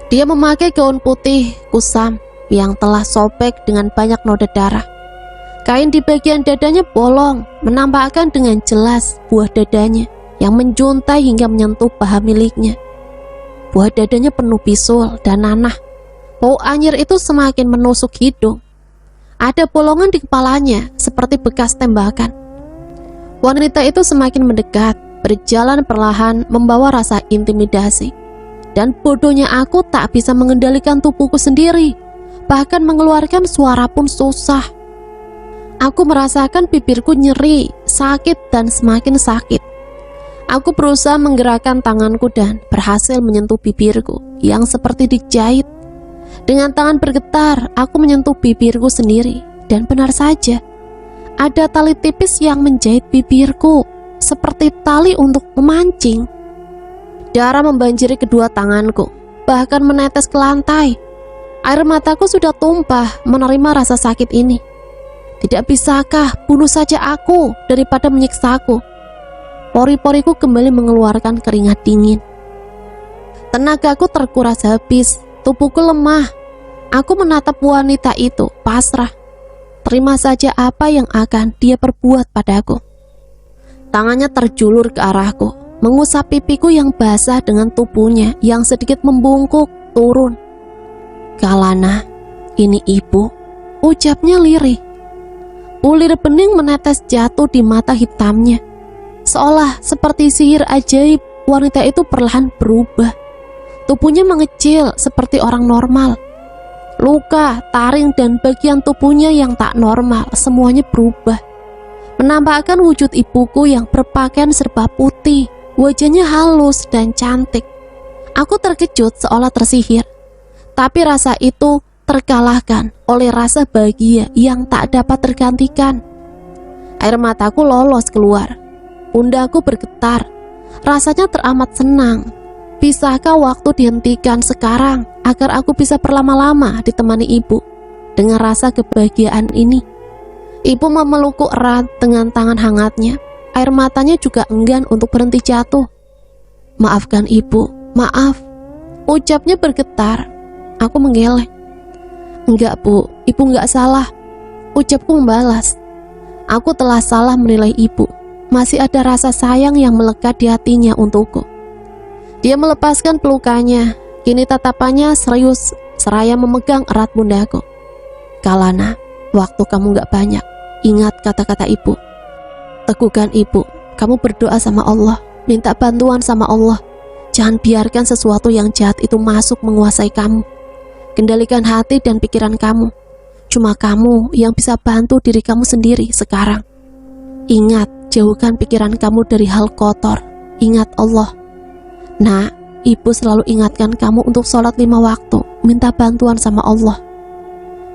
Dia memakai gaun putih kusam yang telah sobek dengan banyak noda darah. Kain di bagian dadanya bolong, menampakkan dengan jelas buah dadanya yang menjuntai hingga menyentuh paha miliknya. Buah dadanya penuh bisul dan nanah. Bau anyir itu semakin menusuk hidung. Ada bolongan di kepalanya seperti bekas tembakan. Wanita itu semakin mendekat, berjalan perlahan membawa rasa intimidasi. Dan bodohnya aku tak bisa mengendalikan tubuhku sendiri. Bahkan mengeluarkan suara pun susah. Aku merasakan bibirku nyeri, sakit dan semakin sakit. Aku berusaha menggerakkan tanganku dan berhasil menyentuh bibirku yang seperti dijahit. Dengan tangan bergetar, aku menyentuh bibirku sendiri. Dan benar saja, ada tali tipis yang menjahit bibirku, seperti tali untuk memancing. Darah membanjiri kedua tanganku, bahkan menetes ke lantai. Air mataku sudah tumpah menerima rasa sakit ini. Tidak bisakah bunuh saja aku daripada menyiksaku? Pori-poriku kembali mengeluarkan keringat dingin. Tenagaku terkuras habis, tubuhku lemah. Aku menatap wanita itu pasrah. Terima saja apa yang akan dia perbuat padaku. Tangannya terjulur ke arahku, mengusap pipiku yang basah dengan tubuhnya yang sedikit membungkuk turun. Kalana, ini ibu, ucapnya lirih. Bulir bening menetes jatuh di mata hitamnya. Seolah seperti sihir ajaib, wanita itu perlahan berubah. Tubuhnya mengecil seperti orang normal. Luka, taring, dan bagian tubuhnya yang tak normal semuanya berubah. Menampakkan wujud ibuku yang berpakaian serba putih. Wajahnya halus dan cantik. Aku terkejut seolah tersihir. Tapi rasa itu terkalahkan oleh rasa bahagia yang tak dapat tergantikan. Air mataku lolos keluar. Pundakku bergetar. Rasanya teramat senang. Bisakah waktu dihentikan sekarang agar aku bisa berlama-lama ditemani ibu dengan rasa kebahagiaan ini? Ibu memelukku erat dengan tangan hangatnya. Air matanya juga enggan untuk berhenti jatuh. Maafkan ibu, maaf. Ucapnya bergetar. Aku menggeleng. Enggak bu, ibu enggak salah. Ucapku membalas. Aku telah salah menilai ibu. Masih ada rasa sayang yang melekat di hatinya untukku. Dia melepaskan pelukannya. Kini tatapannya serius seraya memegang erat pundakku. Kalana, waktu kamu gak banyak. Ingat kata-kata ibu. Teguhkan ibu. Kamu berdoa sama Allah, minta bantuan sama Allah. Jangan biarkan sesuatu yang jahat itu masuk menguasai kamu. Kendalikan hati dan pikiran kamu. Cuma kamu yang bisa bantu diri kamu sendiri sekarang. Ingat, jauhkan pikiran kamu dari hal kotor. Ingat Allah. Nah, ibu selalu ingatkan kamu untuk sholat 5 waktu, minta bantuan sama Allah.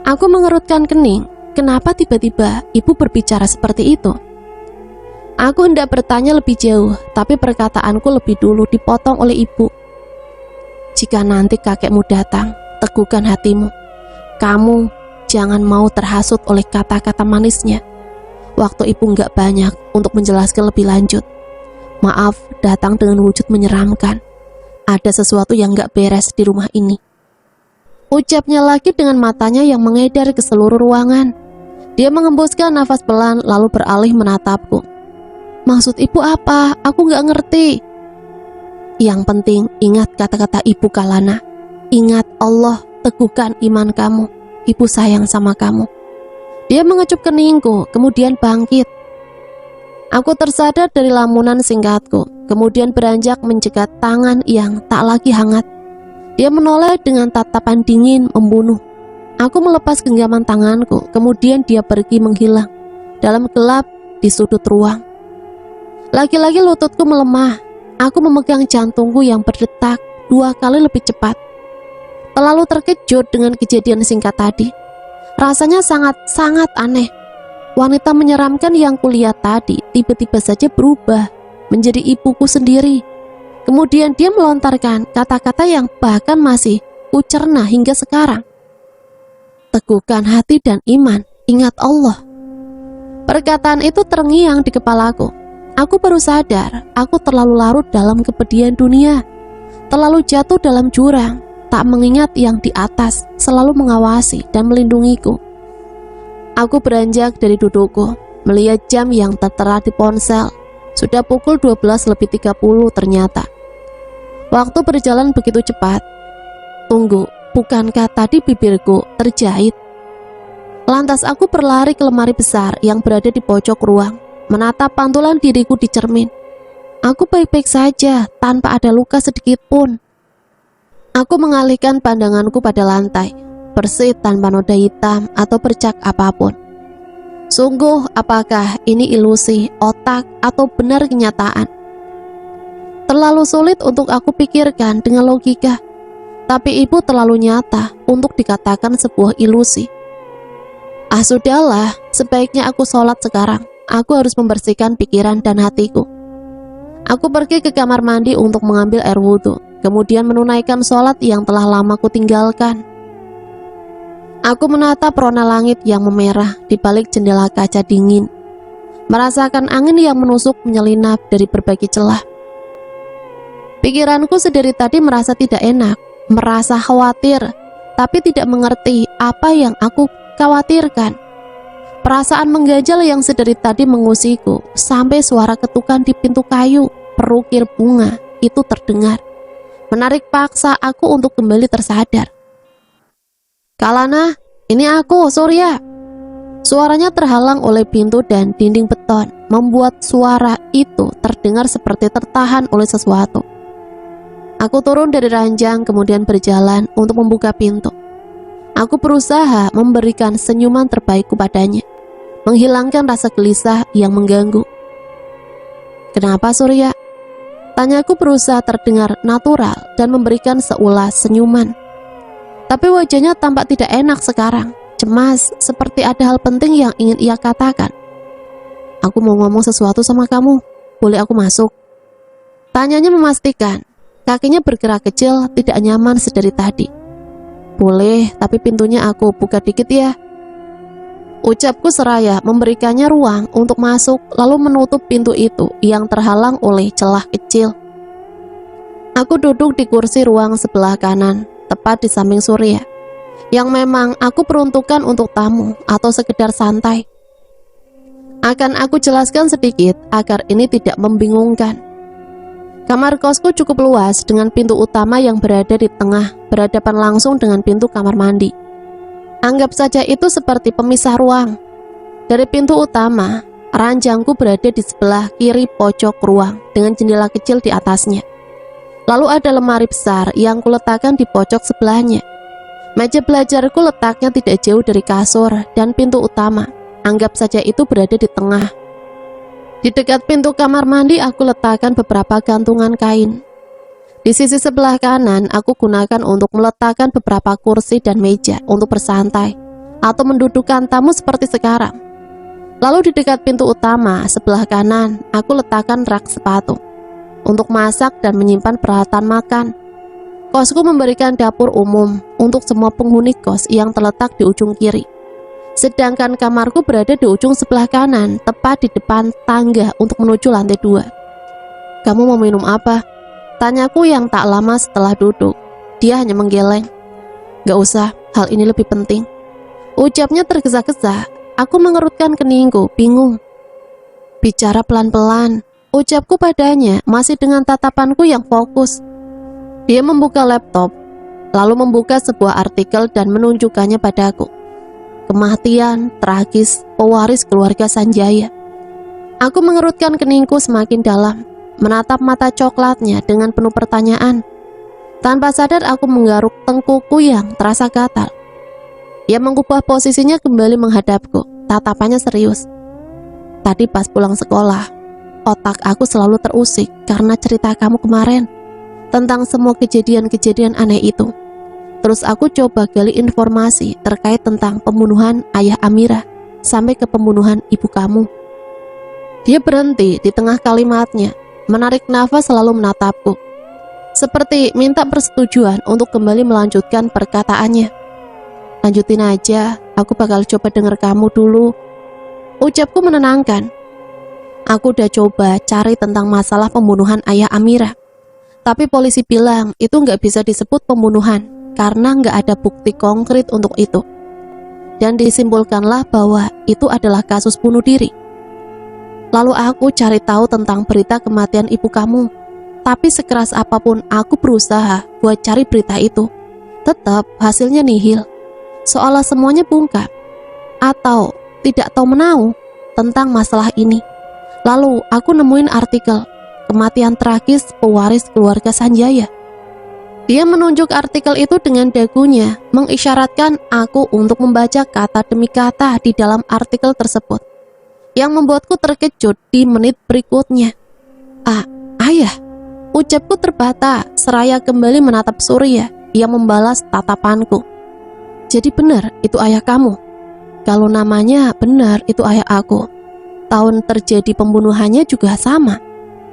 Aku mengerutkan kening. Kenapa tiba-tiba ibu berbicara seperti itu? Aku hendak bertanya lebih jauh, tapi perkataanku lebih dulu dipotong oleh ibu. Jika nanti kakekmu datang, teguhkan hatimu. Kamu jangan mau terhasut oleh kata-kata manisnya. Waktu ibu nggak banyak untuk menjelaskan lebih lanjut. Maaf datang dengan wujud menyeramkan. ada sesuatu yang gak beres di rumah ini. Ucapnya lagi dengan matanya yang mengedar ke seluruh ruangan. Dia mengembuskan nafas pelan lalu beralih menatapku. Maksud ibu apa? Aku gak ngerti. Yang penting ingat kata-kata ibu Kalana. Ingat Allah, teguhkan iman kamu. Ibu sayang sama kamu. Dia mengecup keningku, kemudian bangkit. Aku tersadar dari lamunan singkatku, kemudian beranjak mencegat tangan yang tak lagi hangat. Dia menoleh dengan tatapan dingin membunuh. Aku melepas genggaman tanganku, kemudian dia pergi menghilang dalam gelap di sudut ruang. Lagi-lagi lututku melemah. Aku memegang jantungku yang berdetak 2 kali lebih cepat. Terlalu terkejut dengan kejadian singkat tadi. Rasanya sangat-sangat aneh. Wanita menyeramkan yang kulihat tadi tiba-tiba saja berubah menjadi ibuku sendiri. Kemudian dia melontarkan kata-kata yang bahkan masih kucerna hingga sekarang. Teguhkan hati dan iman, ingat Allah. Perkataan itu terngiang di kepalaku. Aku baru sadar, aku terlalu larut dalam kepedihan dunia, terlalu jatuh dalam jurang, tak mengingat yang di atas selalu mengawasi dan melindungiku. Aku beranjak dari dudukku, melihat jam yang tertera di ponsel. Sudah pukul 12:30 ternyata. Waktu berjalan begitu cepat. Tunggu, bukankah tadi bibirku terjahit? Lantas aku berlari ke lemari besar yang berada di pojok ruang, menatap pantulan diriku di cermin. Aku baik-baik saja, tanpa ada luka sedikit pun. Aku mengalihkan pandanganku pada lantai, bersih tanpa noda hitam atau bercak apapun. Sungguh, apakah ini ilusi, otak, atau benar kenyataan? Terlalu sulit untuk aku pikirkan dengan logika, tapi ibu terlalu nyata untuk dikatakan sebuah ilusi. Sudahlah, sebaiknya aku sholat sekarang. Aku harus membersihkan pikiran dan hatiku. Aku pergi ke kamar mandi untuk mengambil air wudhu, kemudian menunaikan sholat yang telah lama kutinggalkan. Aku menatap rona langit yang memerah di balik jendela kaca dingin, merasakan angin yang menusuk menyelinap dari berbagai celah. Pikiranku sedari tadi merasa tidak enak, merasa khawatir, tapi tidak mengerti apa yang aku khawatirkan. Perasaan mengganjal yang sedari tadi mengusikku, sampai suara ketukan di pintu kayu perukir bunga itu terdengar, menarik paksa aku untuk kembali tersadar. Kalana, ini aku, Surya. Suaranya terhalang oleh pintu dan dinding beton, membuat suara itu terdengar seperti tertahan oleh sesuatu. Aku turun dari ranjang kemudian berjalan untuk membuka pintu. Aku berusaha memberikan senyuman terbaikku padanya, menghilangkan rasa gelisah yang mengganggu. Kenapa, Surya? Tanyaku berusaha terdengar natural dan memberikan seulas senyuman. Tapi wajahnya tampak tidak enak sekarang, cemas, seperti ada hal penting yang ingin ia katakan. Aku mau ngomong sesuatu sama kamu, boleh aku masuk? Tanyanya memastikan, kakinya bergerak kecil, tidak nyaman sedari tadi. Boleh, tapi pintunya aku buka dikit ya. Ucapku seraya memberikannya ruang untuk masuk, lalu menutup pintu itu yang terhalang oleh celah kecil. Aku duduk di kursi ruang sebelah kanan, tepat di samping Surya, yang memang aku peruntukkan untuk tamu atau sekedar santai. Akan aku jelaskan sedikit agar ini tidak membingungkan. Kamar kosku cukup luas dengan pintu utama yang berada di tengah, berhadapan langsung dengan pintu kamar mandi. Anggap saja itu seperti pemisah ruang. Dari pintu utama, ranjangku berada di sebelah kiri pojok ruang dengan jendela kecil di atasnya. Lalu ada lemari besar yang kuletakkan di pojok sebelahnya. Meja belajarku letaknya tidak jauh dari kasur dan pintu utama. Anggap saja itu berada di tengah. Di dekat pintu kamar mandi aku letakkan beberapa gantungan kain. Di sisi sebelah kanan aku gunakan untuk meletakkan beberapa kursi dan meja untuk bersantai atau mendudukkan tamu seperti sekarang. Lalu di dekat pintu utama sebelah kanan aku letakkan rak sepatu untuk masak dan menyimpan peralatan makan. Kosku memberikan dapur umum untuk semua penghuni kos yang terletak di ujung kiri. Sedangkan kamarku berada di ujung sebelah kanan, tepat di depan tangga untuk menuju lantai 2. Kamu mau minum apa? Tanyaku yang tak lama setelah duduk. Dia hanya menggeleng. Gak usah, hal ini lebih penting. Ucapnya tergesa-gesa. Aku mengerutkan keningku, bingung. Bicara pelan-pelan. Ucapku padanya masih dengan tatapanku yang fokus. Dia membuka laptop, lalu membuka sebuah artikel dan menunjukkannya padaku. Kematian tragis pewaris keluarga Sanjaya. Aku mengerutkan keningku semakin dalam, menatap mata coklatnya dengan penuh pertanyaan. Tanpa sadar aku menggaruk tengkukku yang terasa gatal. Ia mengubah posisinya kembali menghadapku, tatapannya serius. Tadi pas pulang sekolah, otak aku selalu terusik karena cerita kamu kemarin tentang semua kejadian-kejadian aneh itu. Terus aku coba gali informasi terkait tentang pembunuhan ayah Amira sampai ke pembunuhan ibu kamu. Dia berhenti di tengah kalimatnya, menarik nafas selalu menatapku, seperti minta persetujuan untuk kembali melanjutkan perkataannya. Lanjutin aja, aku bakal coba denger kamu dulu. Ucapku menenangkan. Aku udah coba cari tentang masalah pembunuhan ayah Amira, tapi polisi bilang itu nggak bisa disebut pembunuhan karena nggak ada bukti konkret untuk itu. Dan disimpulkanlah bahwa itu adalah kasus bunuh diri. Lalu aku cari tahu tentang berita kematian ibu kamu. Tapi sekeras apapun aku berusaha buat cari berita itu, tetap hasilnya nihil. Seolah semuanya bungkam atau tidak tahu menau tentang masalah ini. Lalu aku nemuin artikel kematian tragis pewaris keluarga Sanjaya. Dia menunjuk artikel itu dengan dagunya, mengisyaratkan aku untuk membaca kata demi kata di dalam artikel tersebut, yang membuatku terkejut di menit berikutnya. Ayah, ucapku terbata seraya kembali menatap Surya yang membalas tatapanku. Jadi benar itu ayah kamu? Kalau namanya benar itu ayah aku. Tahun terjadi pembunuhannya juga sama.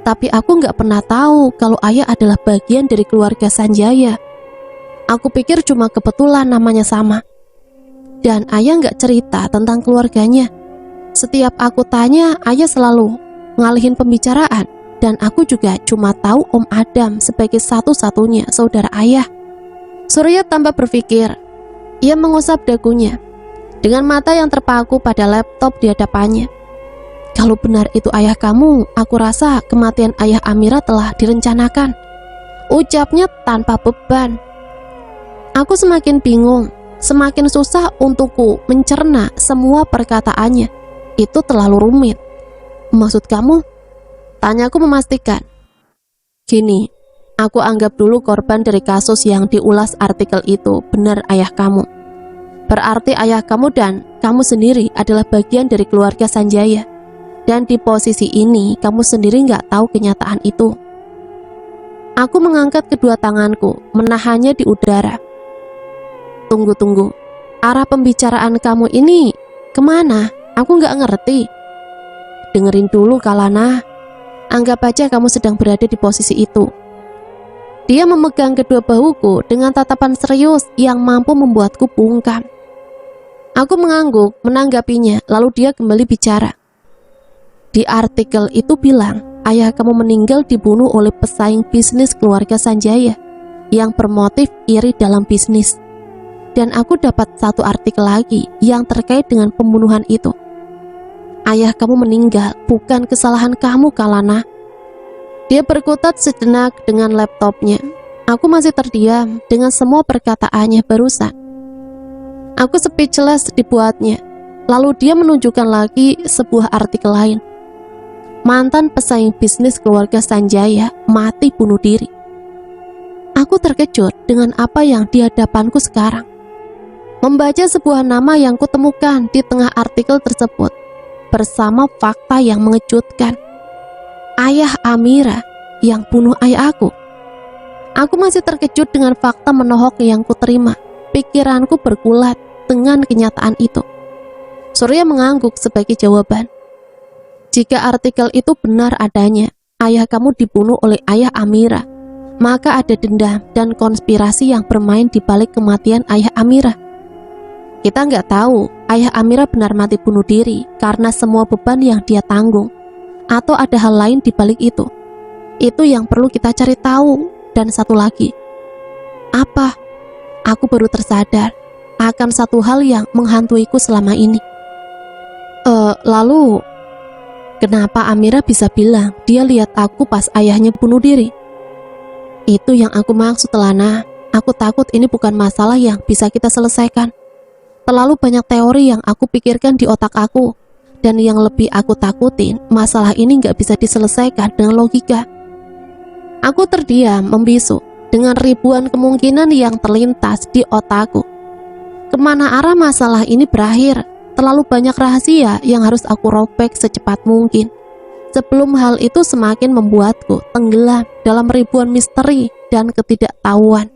Tapi aku nggak pernah tahu kalau ayah adalah bagian dari keluarga Sanjaya. Aku pikir cuma kebetulan namanya sama. Dan ayah nggak cerita tentang keluarganya. Setiap aku tanya, ayah selalu ngalihin pembicaraan. Dan aku juga cuma tahu Om Adam sebagai satu-satunya saudara ayah. Surya tanpa berpikir, ia mengusap dagunya dengan mata yang terpaku pada laptop di hadapannya. Kalau benar itu ayah kamu, aku rasa kematian ayah Amira telah direncanakan. Ucapnya tanpa beban. Aku semakin bingung, semakin susah untukku mencerna semua perkataannya. Itu terlalu rumit. Maksud kamu? Tanyaku memastikan. Gini, aku anggap dulu korban dari kasus yang diulas artikel itu benar ayah kamu. Berarti ayah kamu dan kamu sendiri adalah bagian dari keluarga Sanjaya. Dan di posisi ini, kamu sendiri nggak tahu kenyataan itu. Aku mengangkat kedua tanganku, menahannya di udara. Tunggu. Arah pembicaraan kamu ini kemana? Aku nggak ngerti. Dengerin dulu, Kalana. Anggap aja kamu sedang berada di posisi itu. Dia memegang kedua bahuku dengan tatapan serius yang mampu membuatku bungkam. Aku mengangguk menanggapinya, lalu dia kembali bicara. Di artikel itu bilang, ayah kamu meninggal dibunuh oleh pesaing bisnis keluarga Sanjaya yang bermotif iri dalam bisnis. Dan aku dapat satu artikel lagi yang terkait dengan pembunuhan itu. Ayah kamu meninggal bukan kesalahan kamu, Kalana. Dia berkutat sejenak dengan laptopnya. Aku masih terdiam dengan semua perkataannya barusan. Aku speechless dibuatnya. Lalu dia menunjukkan lagi sebuah artikel lain. Mantan pesaing bisnis keluarga Sanjaya mati bunuh diri. Aku terkejut dengan apa yang di hadapanku sekarang. Membaca sebuah nama yang kutemukan di tengah artikel tersebut bersama fakta yang mengejutkan. Ayah Amira yang bunuh ayah aku. Aku masih terkejut dengan fakta menohok yang kuterima. Pikiranku bergulat dengan kenyataan itu. Surya mengangguk sebagai jawaban. Jika artikel itu benar adanya, ayah kamu dibunuh oleh ayah Amira, maka ada dendam dan konspirasi yang bermain di balik kematian ayah Amira. Kita nggak tahu ayah Amira benar mati bunuh diri karena semua beban yang dia tanggung, atau ada hal lain di balik itu. Itu yang perlu kita cari tahu. Dan satu lagi, apa? Aku baru tersadar akan satu hal yang menghantuiku selama ini. Lalu kenapa Amira bisa bilang dia lihat aku pas ayahnya bunuh diri? Itu yang aku maksud, Lana. Aku takut ini bukan masalah yang bisa kita selesaikan. Terlalu banyak teori yang aku pikirkan di otak aku. Dan yang lebih aku takutin, masalah ini gak bisa diselesaikan dengan logika. Aku terdiam, membisu, dengan ribuan kemungkinan yang terlintas di otakku. Kemana arah masalah ini berakhir? Terlalu banyak rahasia yang harus aku robek secepat mungkin. Sebelum hal itu semakin membuatku tenggelam dalam ribuan misteri dan ketidaktahuan.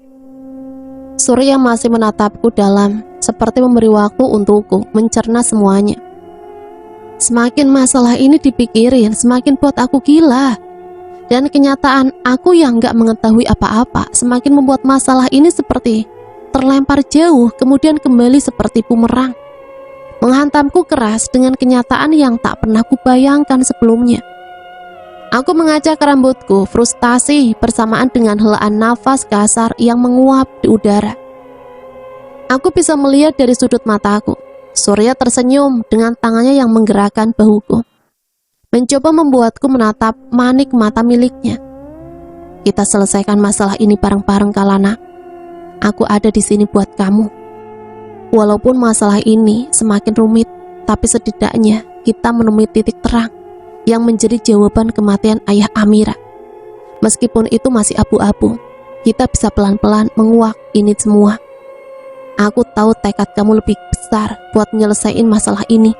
Surya masih menatapku dalam, seperti memberi waktu untukku mencerna semuanya. Semakin masalah ini dipikirin, semakin buat aku gila. Dan kenyataan aku yang gak mengetahui apa-apa semakin membuat masalah ini seperti terlempar jauh, kemudian kembali seperti bumerang, menghantamku keras dengan kenyataan yang tak pernah kubayangkan sebelumnya. Aku mengacak rambutku, frustasi bersamaan dengan helaan nafas kasar yang menguap di udara. Aku bisa melihat dari sudut mataku. Surya tersenyum dengan tangannya yang menggerakkan bahuku, mencoba membuatku menatap manik mata miliknya. Kita selesaikan masalah ini bareng-bareng, Kalana. Aku ada di sini buat kamu. Walaupun masalah ini semakin rumit, tapi setidaknya kita menemui titik terang yang menjadi jawaban kematian ayah Amira. Meskipun itu masih abu-abu, kita bisa pelan-pelan menguak ini semua. Aku tahu tekad kamu lebih besar buat nyelesain masalah ini.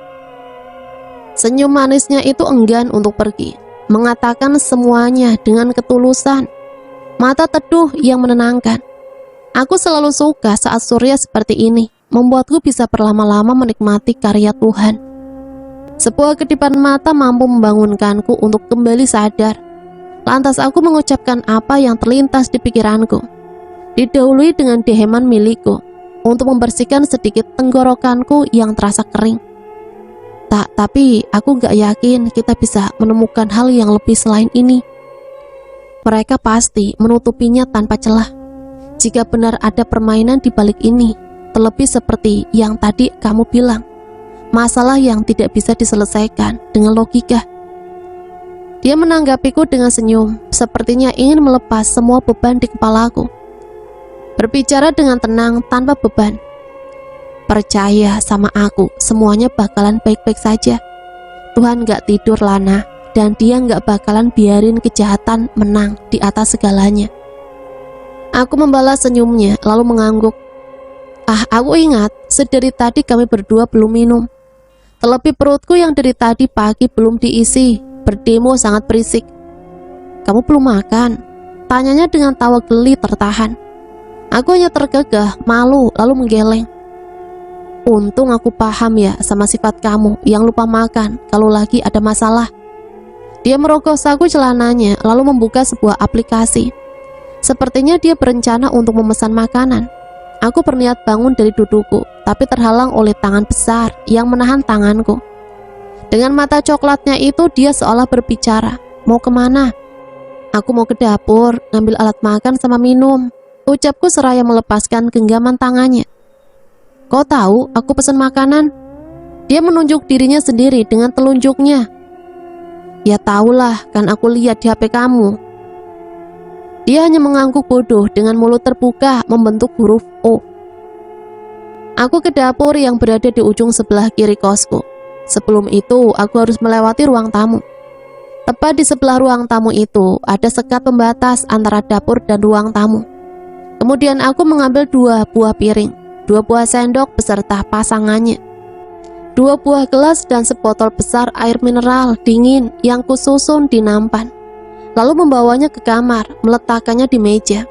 Senyum manisnya itu enggan untuk pergi, mengatakan semuanya dengan ketulusan, mata teduh yang menenangkan. Aku selalu suka saat Surya seperti ini, membuatku bisa berlama-lama menikmati karya Tuhan. Sebuah kedipan mata mampu membangunkanku untuk kembali sadar. Lantas aku mengucapkan apa yang terlintas di pikiranku, didahului dengan deheman milikku untuk membersihkan sedikit tenggorokanku yang terasa kering. Tapi aku gak yakin kita bisa menemukan hal yang lebih selain ini. Mereka pasti menutupinya tanpa celah. Jika benar ada permainan di balik ini, terlebih seperti yang tadi kamu bilang, masalah yang tidak bisa diselesaikan dengan logika. Dia menanggapiku dengan senyum, sepertinya ingin melepas semua beban di kepalaku. Berbicara dengan tenang tanpa beban. Percaya sama aku, semuanya bakalan baik-baik saja. Tuhan gak tidur, Lana, dan dia gak bakalan biarin kejahatan menang di atas segalanya. Aku membalas senyumnya, lalu mengangguk. Aku ingat, sedari tadi kami berdua belum minum. Terlebih perutku yang dari tadi pagi belum diisi, berdemo sangat berisik. Kamu belum makan? Tanyanya dengan tawa geli tertahan. Aku hanya tergegah, malu, lalu menggeleng. Untung aku paham ya sama sifat kamu yang lupa makan kalau lagi ada masalah. Dia merogoh saku celananya, lalu membuka sebuah aplikasi. Sepertinya dia berencana untuk memesan makanan. Aku berniat bangun dari dudukku, tapi terhalang oleh tangan besar yang menahan tanganku. Dengan mata coklatnya itu dia seolah berbicara, mau kemana? Aku mau ke dapur, ngambil alat makan sama minum, ucapku seraya melepaskan genggaman tangannya. Kau tahu aku pesan makanan? Dia menunjuk dirinya sendiri dengan telunjuknya. Ya tahulah, kan aku lihat di HP kamu. Dia hanya mengangguk bodoh dengan mulut terbuka membentuk huruf O. Aku ke dapur yang berada di ujung sebelah kiri kosku. Sebelum itu, aku harus melewati ruang tamu. Tepat di sebelah ruang tamu itu, ada sekat pembatas antara dapur dan ruang tamu. Kemudian aku mengambil 2 buah piring, 2 buah sendok beserta pasangannya, 2 buah gelas dan sebotol besar air mineral dingin yang kususun di nampan. Lalu membawanya ke kamar, meletakkannya di meja.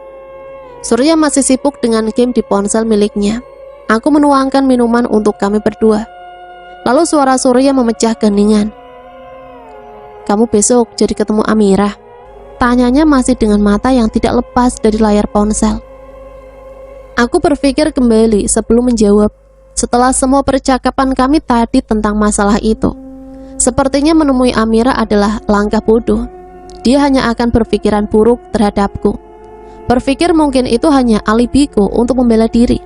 Surya masih sibuk dengan game di ponsel miliknya. Aku menuangkan minuman untuk kami berdua. Lalu suara Surya memecah keheningan. Kamu besok jadi ketemu Amira? Tanyanya masih dengan mata yang tidak lepas dari layar ponsel. Aku berpikir kembali sebelum menjawab. Setelah semua percakapan kami tadi tentang masalah itu, sepertinya menemui Amira adalah langkah bodoh. dia hanya akan berpikiran buruk terhadapku. Berpikir mungkin itu hanya alibiku untuk membela diri.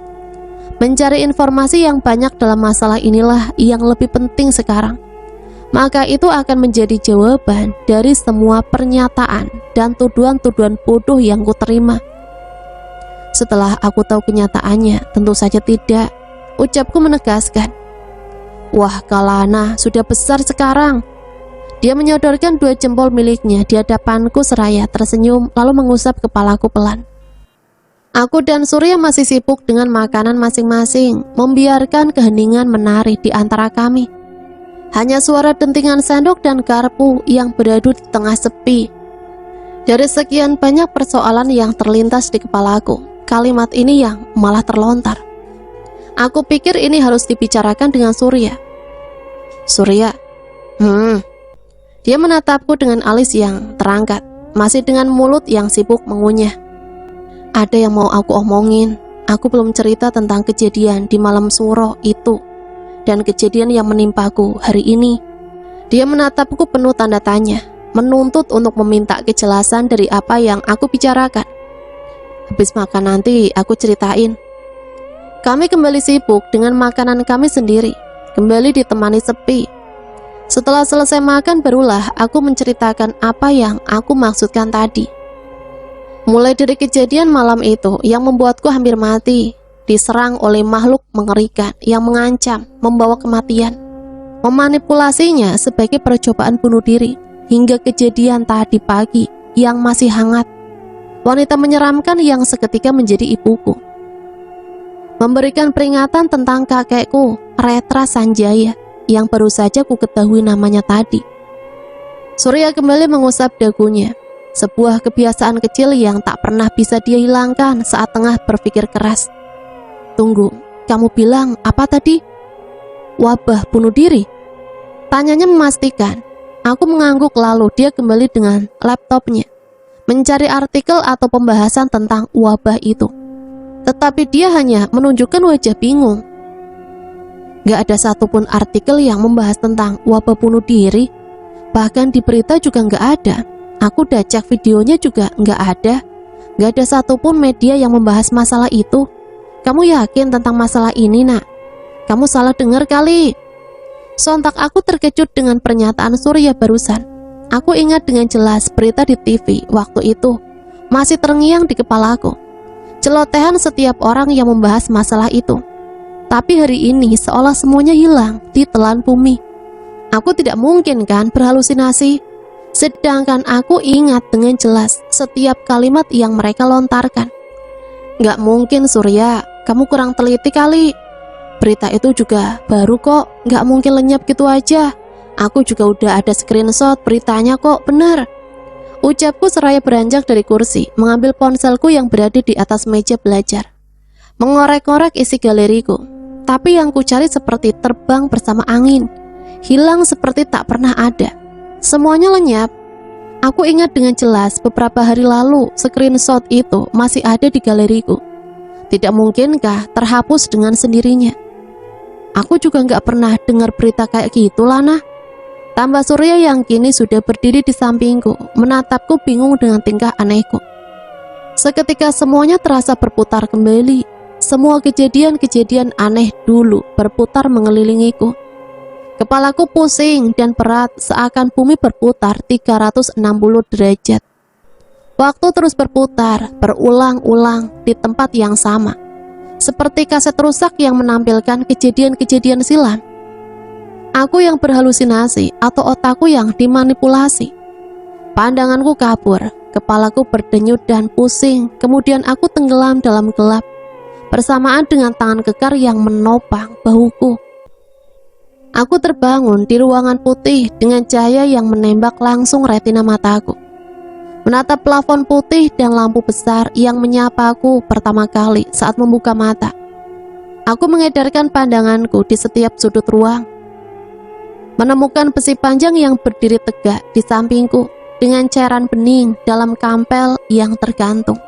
Mencari informasi yang banyak dalam masalah inilah yang lebih penting sekarang. Maka itu akan menjadi jawaban dari semua pernyataan dan tuduhan-tuduhan bodoh yang kuterima. Setelah aku tahu kenyataannya, tentu saja tidak. Ucapku menegaskan, "Wah, Kalana sudah besar sekarang." Dia menyodorkan 2 jempol miliknya di hadapanku seraya tersenyum lalu mengusap kepalaku pelan. Aku dan Surya masih sibuk dengan makanan masing-masing, membiarkan keheningan menari di antara kami. Hanya suara dentingan sendok dan garpu yang beradu di tengah sepi. Dari sekian banyak persoalan yang terlintas di kepalaku, kalimat ini yang malah terlontar. Aku pikir ini harus dibicarakan dengan Surya. "Surya, Dia menatapku dengan alis yang terangkat, masih dengan mulut yang sibuk mengunyah. "Ada yang mau aku omongin. Aku belum cerita tentang kejadian di malam suro itu dan kejadian yang menimpaku hari ini." Dia menatapku penuh tanda tanya, menuntut untuk meminta kejelasan dari apa yang aku bicarakan. "Habis makan nanti aku ceritain." Kami kembali sibuk dengan makanan kami sendiri, kembali ditemani sepi. Setelah selesai makan barulah aku menceritakan apa yang aku maksudkan tadi. Mulai dari kejadian malam itu yang membuatku hampir mati, diserang oleh makhluk mengerikan yang mengancam membawa kematian, memanipulasinya sebagai percobaan bunuh diri, hingga kejadian tadi pagi yang masih hangat, wanita menyeramkan yang seketika menjadi ibuku, memberikan peringatan tentang kakekku, Retra Sanjaya, yang baru saja ku ketahui namanya tadi. Surya kembali mengusap dagunya, sebuah kebiasaan kecil yang tak pernah bisa dia hilangkan saat tengah berpikir keras. "Tunggu, kamu bilang apa tadi? Wabah bunuh diri?" Tanyanya memastikan. Aku mengangguk lalu dia kembali dengan laptopnya, mencari artikel atau pembahasan tentang wabah itu. Tetapi dia hanya menunjukkan wajah bingung. Gak ada satupun artikel yang membahas tentang wabah bunuh diri. Bahkan di berita juga gak ada. Aku udah cek videonya juga gak ada. Gak ada satupun media yang membahas masalah itu. Kamu yakin tentang masalah ini, Nak? Kamu salah dengar kali. Sontak aku terkejut dengan pernyataan Surya barusan. Aku ingat dengan jelas berita di TV waktu itu masih terngiang di kepalaku. Celotehan setiap orang yang membahas masalah itu. Tapi hari ini seolah semuanya hilang ditelan bumi. Aku tidak mungkin kan berhalusinasi. Sedangkan aku ingat dengan jelas setiap kalimat yang mereka lontarkan. Gak mungkin Surya, kamu kurang teliti kali. Berita itu juga baru kok, gak mungkin lenyap gitu aja. Aku juga udah ada screenshot beritanya kok, bener. Ucapku seraya beranjak dari kursi, mengambil ponselku yang berada di atas meja belajar, mengorek-ngorek isi galeriku. Tapi yang ku cari seperti terbang bersama angin, hilang seperti tak pernah ada. Semuanya lenyap. Aku ingat dengan jelas beberapa hari lalu screenshot itu masih ada di galeriku. Tidak mungkinkah terhapus dengan sendirinya? Aku juga gak pernah dengar berita kayak gitu, Lana. Tambah Surya yang kini sudah berdiri di sampingku, menatapku bingung dengan tingkah anehku. Seketika semuanya terasa berputar kembali. Semua kejadian-kejadian aneh dulu berputar mengelilingiku. Kepalaku pusing dan berat seakan bumi berputar 360 derajat. Waktu terus berputar, berulang-ulang di tempat yang sama. Seperti kaset rusak yang menampilkan kejadian-kejadian silam. Aku yang berhalusinasi atau otakku yang dimanipulasi. Pandanganku kabur, kepalaku berdenyut dan pusing, kemudian aku tenggelam dalam gelap, bersamaan dengan tangan kekar yang menopang bahuku. Aku terbangun di ruangan putih dengan cahaya yang menembak langsung retina mataku, menatap plafon putih dan lampu besar yang menyapaku pertama kali saat membuka mata. Aku mengedarkan pandanganku di setiap sudut ruang, menemukan besi panjang yang berdiri tegak di sampingku dengan cairan bening dalam kampel yang tergantung.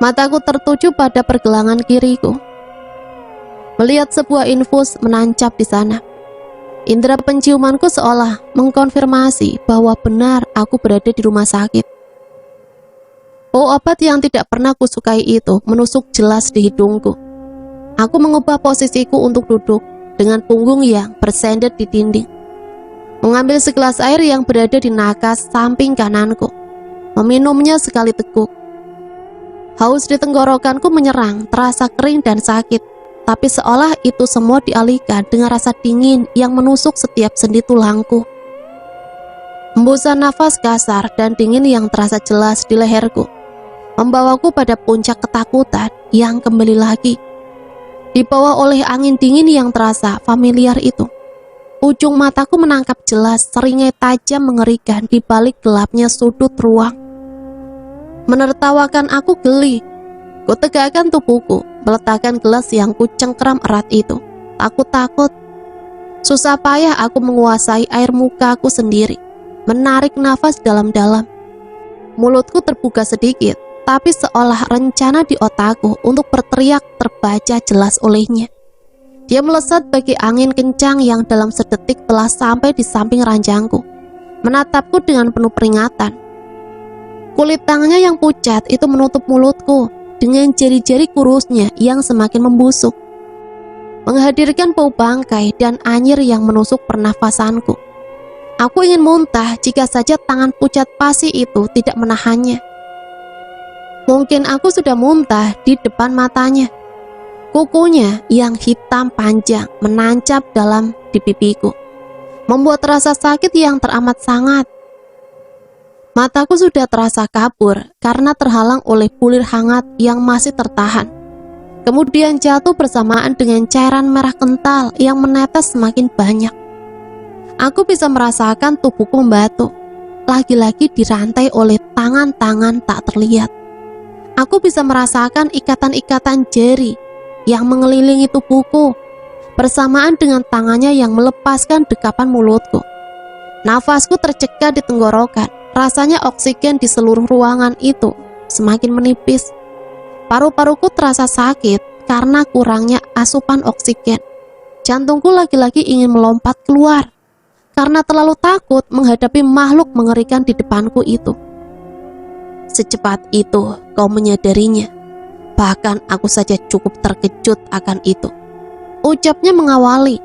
Mataku tertuju pada pergelangan kiriku, melihat sebuah infus menancap di sana. Indera penciumanku seolah mengkonfirmasi bahwa benar aku berada di rumah sakit. Bau obat yang tidak pernah kusukai itu menusuk jelas di hidungku. Aku mengubah posisiku untuk duduk dengan punggung yang bersender di dinding. Mengambil segelas air yang berada di nakas samping kananku. Meminumnya sekali teguk. Haus di tenggorokanku menyerang, terasa kering dan sakit. Tapi seolah itu semua dialihkan dengan rasa dingin yang menusuk setiap sendi tulangku. Hembusan nafas kasar dan dingin yang terasa jelas di leherku membawaku pada puncak ketakutan yang kembali lagi. Dibawa oleh angin dingin yang terasa familiar itu, ujung mataku menangkap jelas seringai tajam mengerikan di balik gelapnya sudut ruang. Menertawakan aku geli. Kutegakkan tubuhku, meletakkan gelas yang kucengkeram erat itu. Takut-takut, susah payah aku menguasai air mukaku sendiri, menarik nafas dalam-dalam. Mulutku terbuka sedikit, tapi seolah rencana di otakku untuk berteriak terbaca jelas olehnya. Dia melesat bagi angin kencang yang dalam sedetik telah sampai di samping ranjangku, menatapku dengan penuh peringatan. Kulit tangannya yang pucat itu menutup mulutku dengan jari-jari kurusnya yang semakin membusuk, menghadirkan bau bangkai dan anyir yang menusuk pernafasanku. Aku ingin muntah jika saja tangan pucat pasi itu tidak menahannya. Mungkin aku sudah muntah di depan matanya. Kukunya yang hitam panjang menancap dalam di pipiku, membuat rasa sakit yang teramat sangat. Mataku sudah terasa kabur karena terhalang oleh bulir hangat yang masih tertahan. Kemudian jatuh bersamaan dengan cairan merah kental yang menetes semakin banyak. Aku bisa merasakan tubuhku membatu, lagi-lagi dirantai oleh tangan-tangan tak terlihat. Aku bisa merasakan ikatan-ikatan jari yang mengelilingi tubuhku, bersamaan dengan tangannya yang melepaskan dekapan mulutku. Nafasku tercekat di tenggorokan. Rasanya oksigen di seluruh ruangan itu semakin menipis. Paru-paruku terasa sakit karena kurangnya asupan oksigen. Jantungku lagi-lagi ingin melompat keluar karena terlalu takut menghadapi makhluk mengerikan di depanku itu. Secepat itu kau menyadarinya. Bahkan aku saja cukup terkejut akan itu, ucapnya mengawali.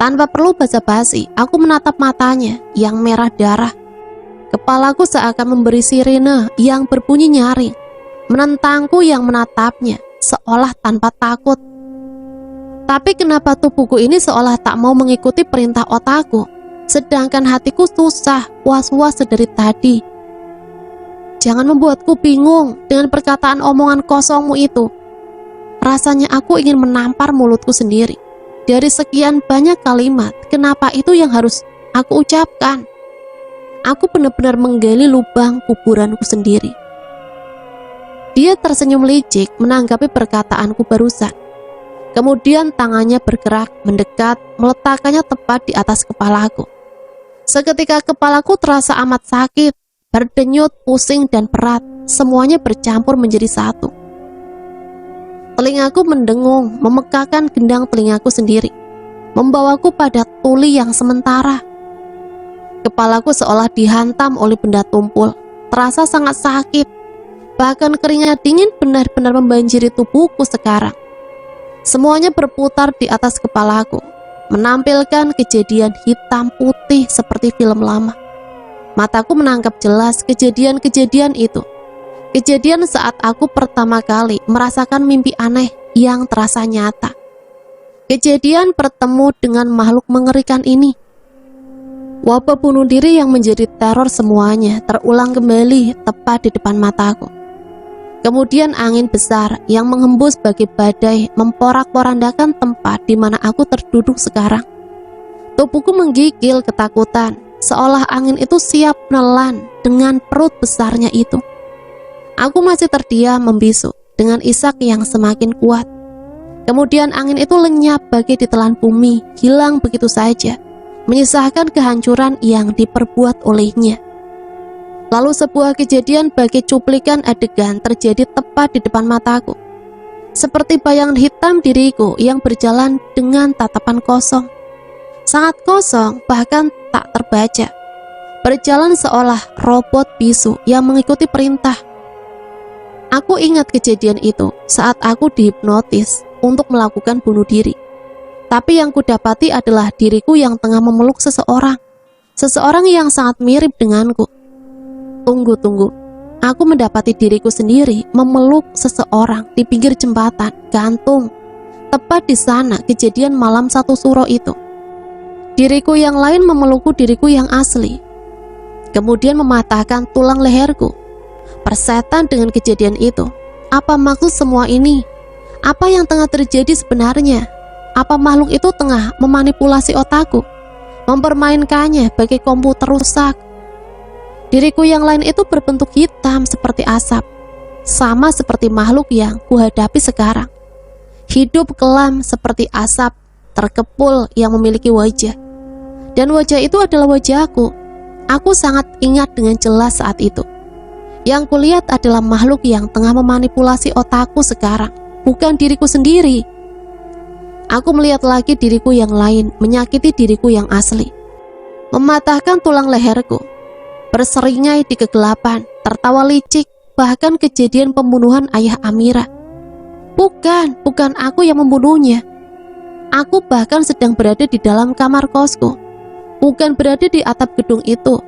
Tanpa perlu basa-basi, aku menatap matanya yang merah darah. Kepalaku seakan memberi sirine yang berbunyi nyaring, menentangku yang menatapnya seolah tanpa takut. Tapi kenapa tubuhku ini seolah tak mau mengikuti perintah otakku, sedangkan hatiku susah was-was sedari tadi. Jangan membuatku bingung dengan perkataan omongan kosongmu itu. Rasanya aku ingin menampar mulutku sendiri. Dari sekian banyak kalimat, kenapa itu yang harus aku ucapkan? Aku benar-benar menggali lubang kuburanku sendiri. Dia tersenyum licik menanggapi perkataanku barusan. Kemudian tangannya bergerak, mendekat, meletakkannya tepat di atas kepalaku. Seketika kepalaku terasa amat sakit, berdenyut, pusing, dan berat. Semuanya bercampur menjadi satu. Telingaku mendengung, memekakan gendang telingaku sendiri, membawaku pada tuli yang sementara. Kepalaku seolah dihantam oleh benda tumpul, terasa sangat sakit. Bahkan keringat dingin benar-benar membanjiri tubuhku sekarang. Semuanya berputar di atas kepalaku, menampilkan kejadian hitam putih seperti film lama. Mataku menangkap jelas kejadian-kejadian itu. Kejadian saat aku pertama kali merasakan mimpi aneh yang terasa nyata. Kejadian bertemu dengan makhluk mengerikan ini. Wabah bunuh diri yang menjadi teror semuanya terulang kembali tepat di depan mataku. Kemudian angin besar yang menghembus bagai badai memporak-porandakan tempat di mana aku terduduk sekarang. Tubuhku menggigil ketakutan, seolah angin itu siap menelan dengan perut besarnya itu. Aku masih terdiam membisu dengan isak yang semakin kuat. Kemudian angin itu lenyap bagai ditelan bumi, hilang begitu saja, menyisakan kehancuran yang diperbuat olehnya. Lalu sebuah kejadian bagai cuplikan adegan terjadi tepat di depan mataku. Seperti bayangan hitam diriku yang berjalan dengan tatapan kosong. sangat kosong, bahkan tak terbaca. Berjalan seolah robot bisu yang mengikuti perintah. Aku ingat kejadian itu saat aku dihipnotis untuk melakukan bunuh diri. Tapi yang kudapati adalah diriku yang tengah memeluk seseorang. Seseorang yang sangat mirip denganku. Tunggu. Aku mendapati diriku sendiri memeluk seseorang di pinggir jembatan gantung. Tepat di sana kejadian malam 1 Suro itu. Diriku yang lain memelukku diriku yang asli. Kemudian mematahkan tulang leherku. Persetan dengan kejadian itu. Apa maksud semua ini? Apa yang tengah terjadi sebenarnya? Apa makhluk itu tengah memanipulasi otakku, mempermainkannya bagai komputer rusak? Diriku yang lain itu berbentuk hitam seperti asap, sama seperti makhluk yang kuhadapi sekarang. Hidup kelam seperti asap, terkepul yang memiliki wajah. Dan wajah itu adalah wajahku. Aku sangat ingat dengan jelas saat itu. Yang kulihat adalah makhluk yang tengah memanipulasi otakku sekarang, bukan diriku sendiri. Aku melihat lagi diriku yang lain menyakiti diriku yang asli, mematahkan tulang leherku, berseringai di kegelapan, tertawa licik, bahkan kejadian pembunuhan ayah Amira. Bukan aku yang membunuhnya. Aku bahkan sedang berada di dalam kamar kosku, bukan berada di atap gedung itu.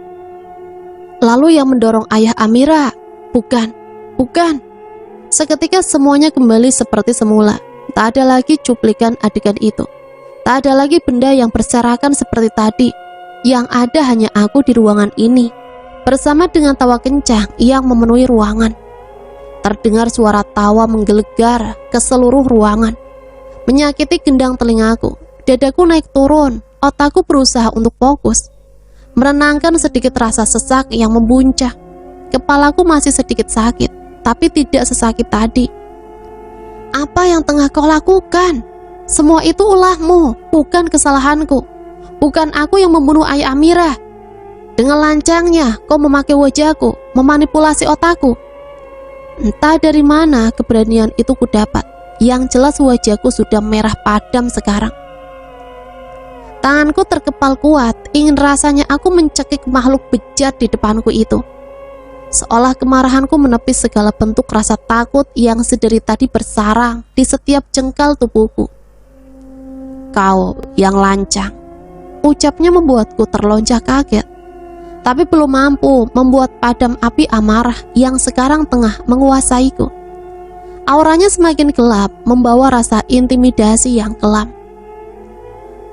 Lalu yang mendorong ayah Amira, bukan. Seketika semuanya kembali seperti semula. Tak ada lagi cuplikan adegan itu. Tak ada lagi benda yang berserakan seperti tadi. Yang ada hanya aku di ruangan ini, bersama dengan tawa kencang yang memenuhi ruangan. Terdengar suara tawa menggelegar ke seluruh ruangan, menyakiti gendang telingaku. Dadaku naik turun, otakku berusaha untuk fokus, menenangkan sedikit rasa sesak yang membuncah. Kepalaku masih sedikit sakit, tapi tidak sesakit tadi. Apa yang tengah kau lakukan? Semua itu ulahmu, bukan kesalahanku. Bukan aku yang membunuh ayah Amira. Dengan lancangnya kau memakai wajahku, memanipulasi otakku. Entah dari mana keberanian itu kudapat. Yang jelas wajahku sudah merah padam sekarang. Tanganku terkepal kuat, ingin rasanya aku mencekik makhluk bejat di depanku itu. Seolah kemarahanku menepis segala bentuk rasa takut yang sedari tadi bersarang di setiap jengkal tubuhku. Kau yang lancang, ucapnya membuatku terlonjak kaget, tapi belum mampu membuat padam api amarah yang sekarang tengah menguasaiku. Auranya semakin gelap, membawa rasa intimidasi yang kelam.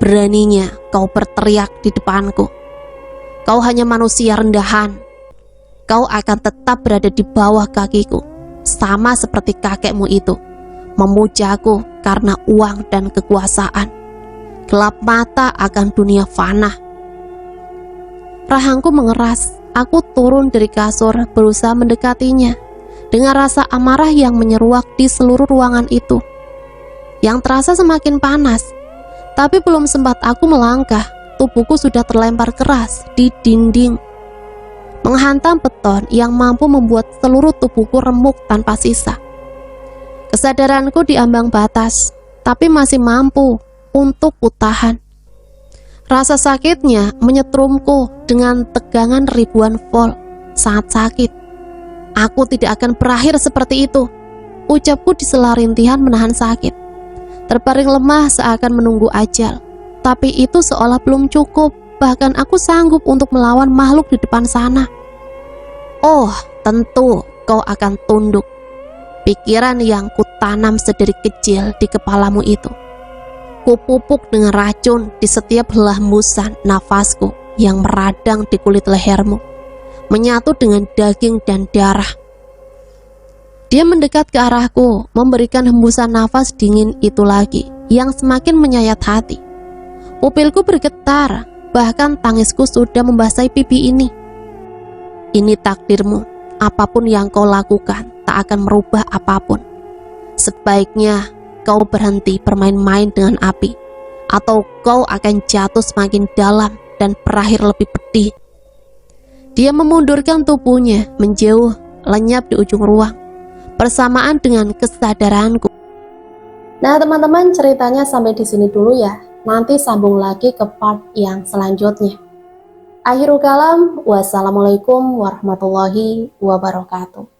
Beraninya kau berteriak di depanku. Kau hanya manusia rendahan. Kau akan tetap berada di bawah kakiku, sama seperti kakekmu itu, memujaku karena uang dan kekuasaan. Gelap mata akan dunia fana. Rahangku mengeras. Aku turun dari kasur, berusaha mendekatinya dengan rasa amarah yang menyeruak di seluruh ruangan itu, yang terasa semakin panas. Tapi belum sempat aku melangkah, tubuhku sudah terlempar keras di dinding, menghantam beton yang mampu membuat seluruh tubuhku remuk tanpa sisa. Kesadaranku diambang batas, tapi masih mampu untuk kutahan. Rasa sakitnya menyetrumku dengan tegangan ribuan volt. Sangat sakit. Aku tidak akan berakhir seperti itu, ucapku di sela rintihan menahan sakit. Terbaring lemah seakan menunggu ajal. Tapi itu seolah belum cukup. Bahkan aku sanggup untuk melawan makhluk di depan sana. Oh, tentu kau akan tunduk. Pikiran yang kutanam sedari kecil di kepalamu itu, kupupuk dengan racun di setiap hembusan nafasku yang meradang di kulit lehermu, menyatu dengan daging dan darah. Dia mendekat ke arahku, memberikan hembusan nafas dingin itu lagi, yang semakin menyayat hati. Pupilku bergetar, bahkan tangisku sudah membasahi pipi ini. Ini takdirmu, apapun yang kau lakukan tak akan merubah apapun. Sebaiknya kau berhenti bermain-main dengan api, atau kau akan jatuh semakin dalam dan berakhir lebih pedih. Dia memundurkan tubuhnya, menjauh, lenyap di ujung ruang, bersamaan dengan kesadaranku. Nah teman-teman, ceritanya sampai di sini dulu ya. Nanti sambung lagi ke part yang selanjutnya. Akhirul kalam, wassalamualaikum warahmatullahi wabarakatuh.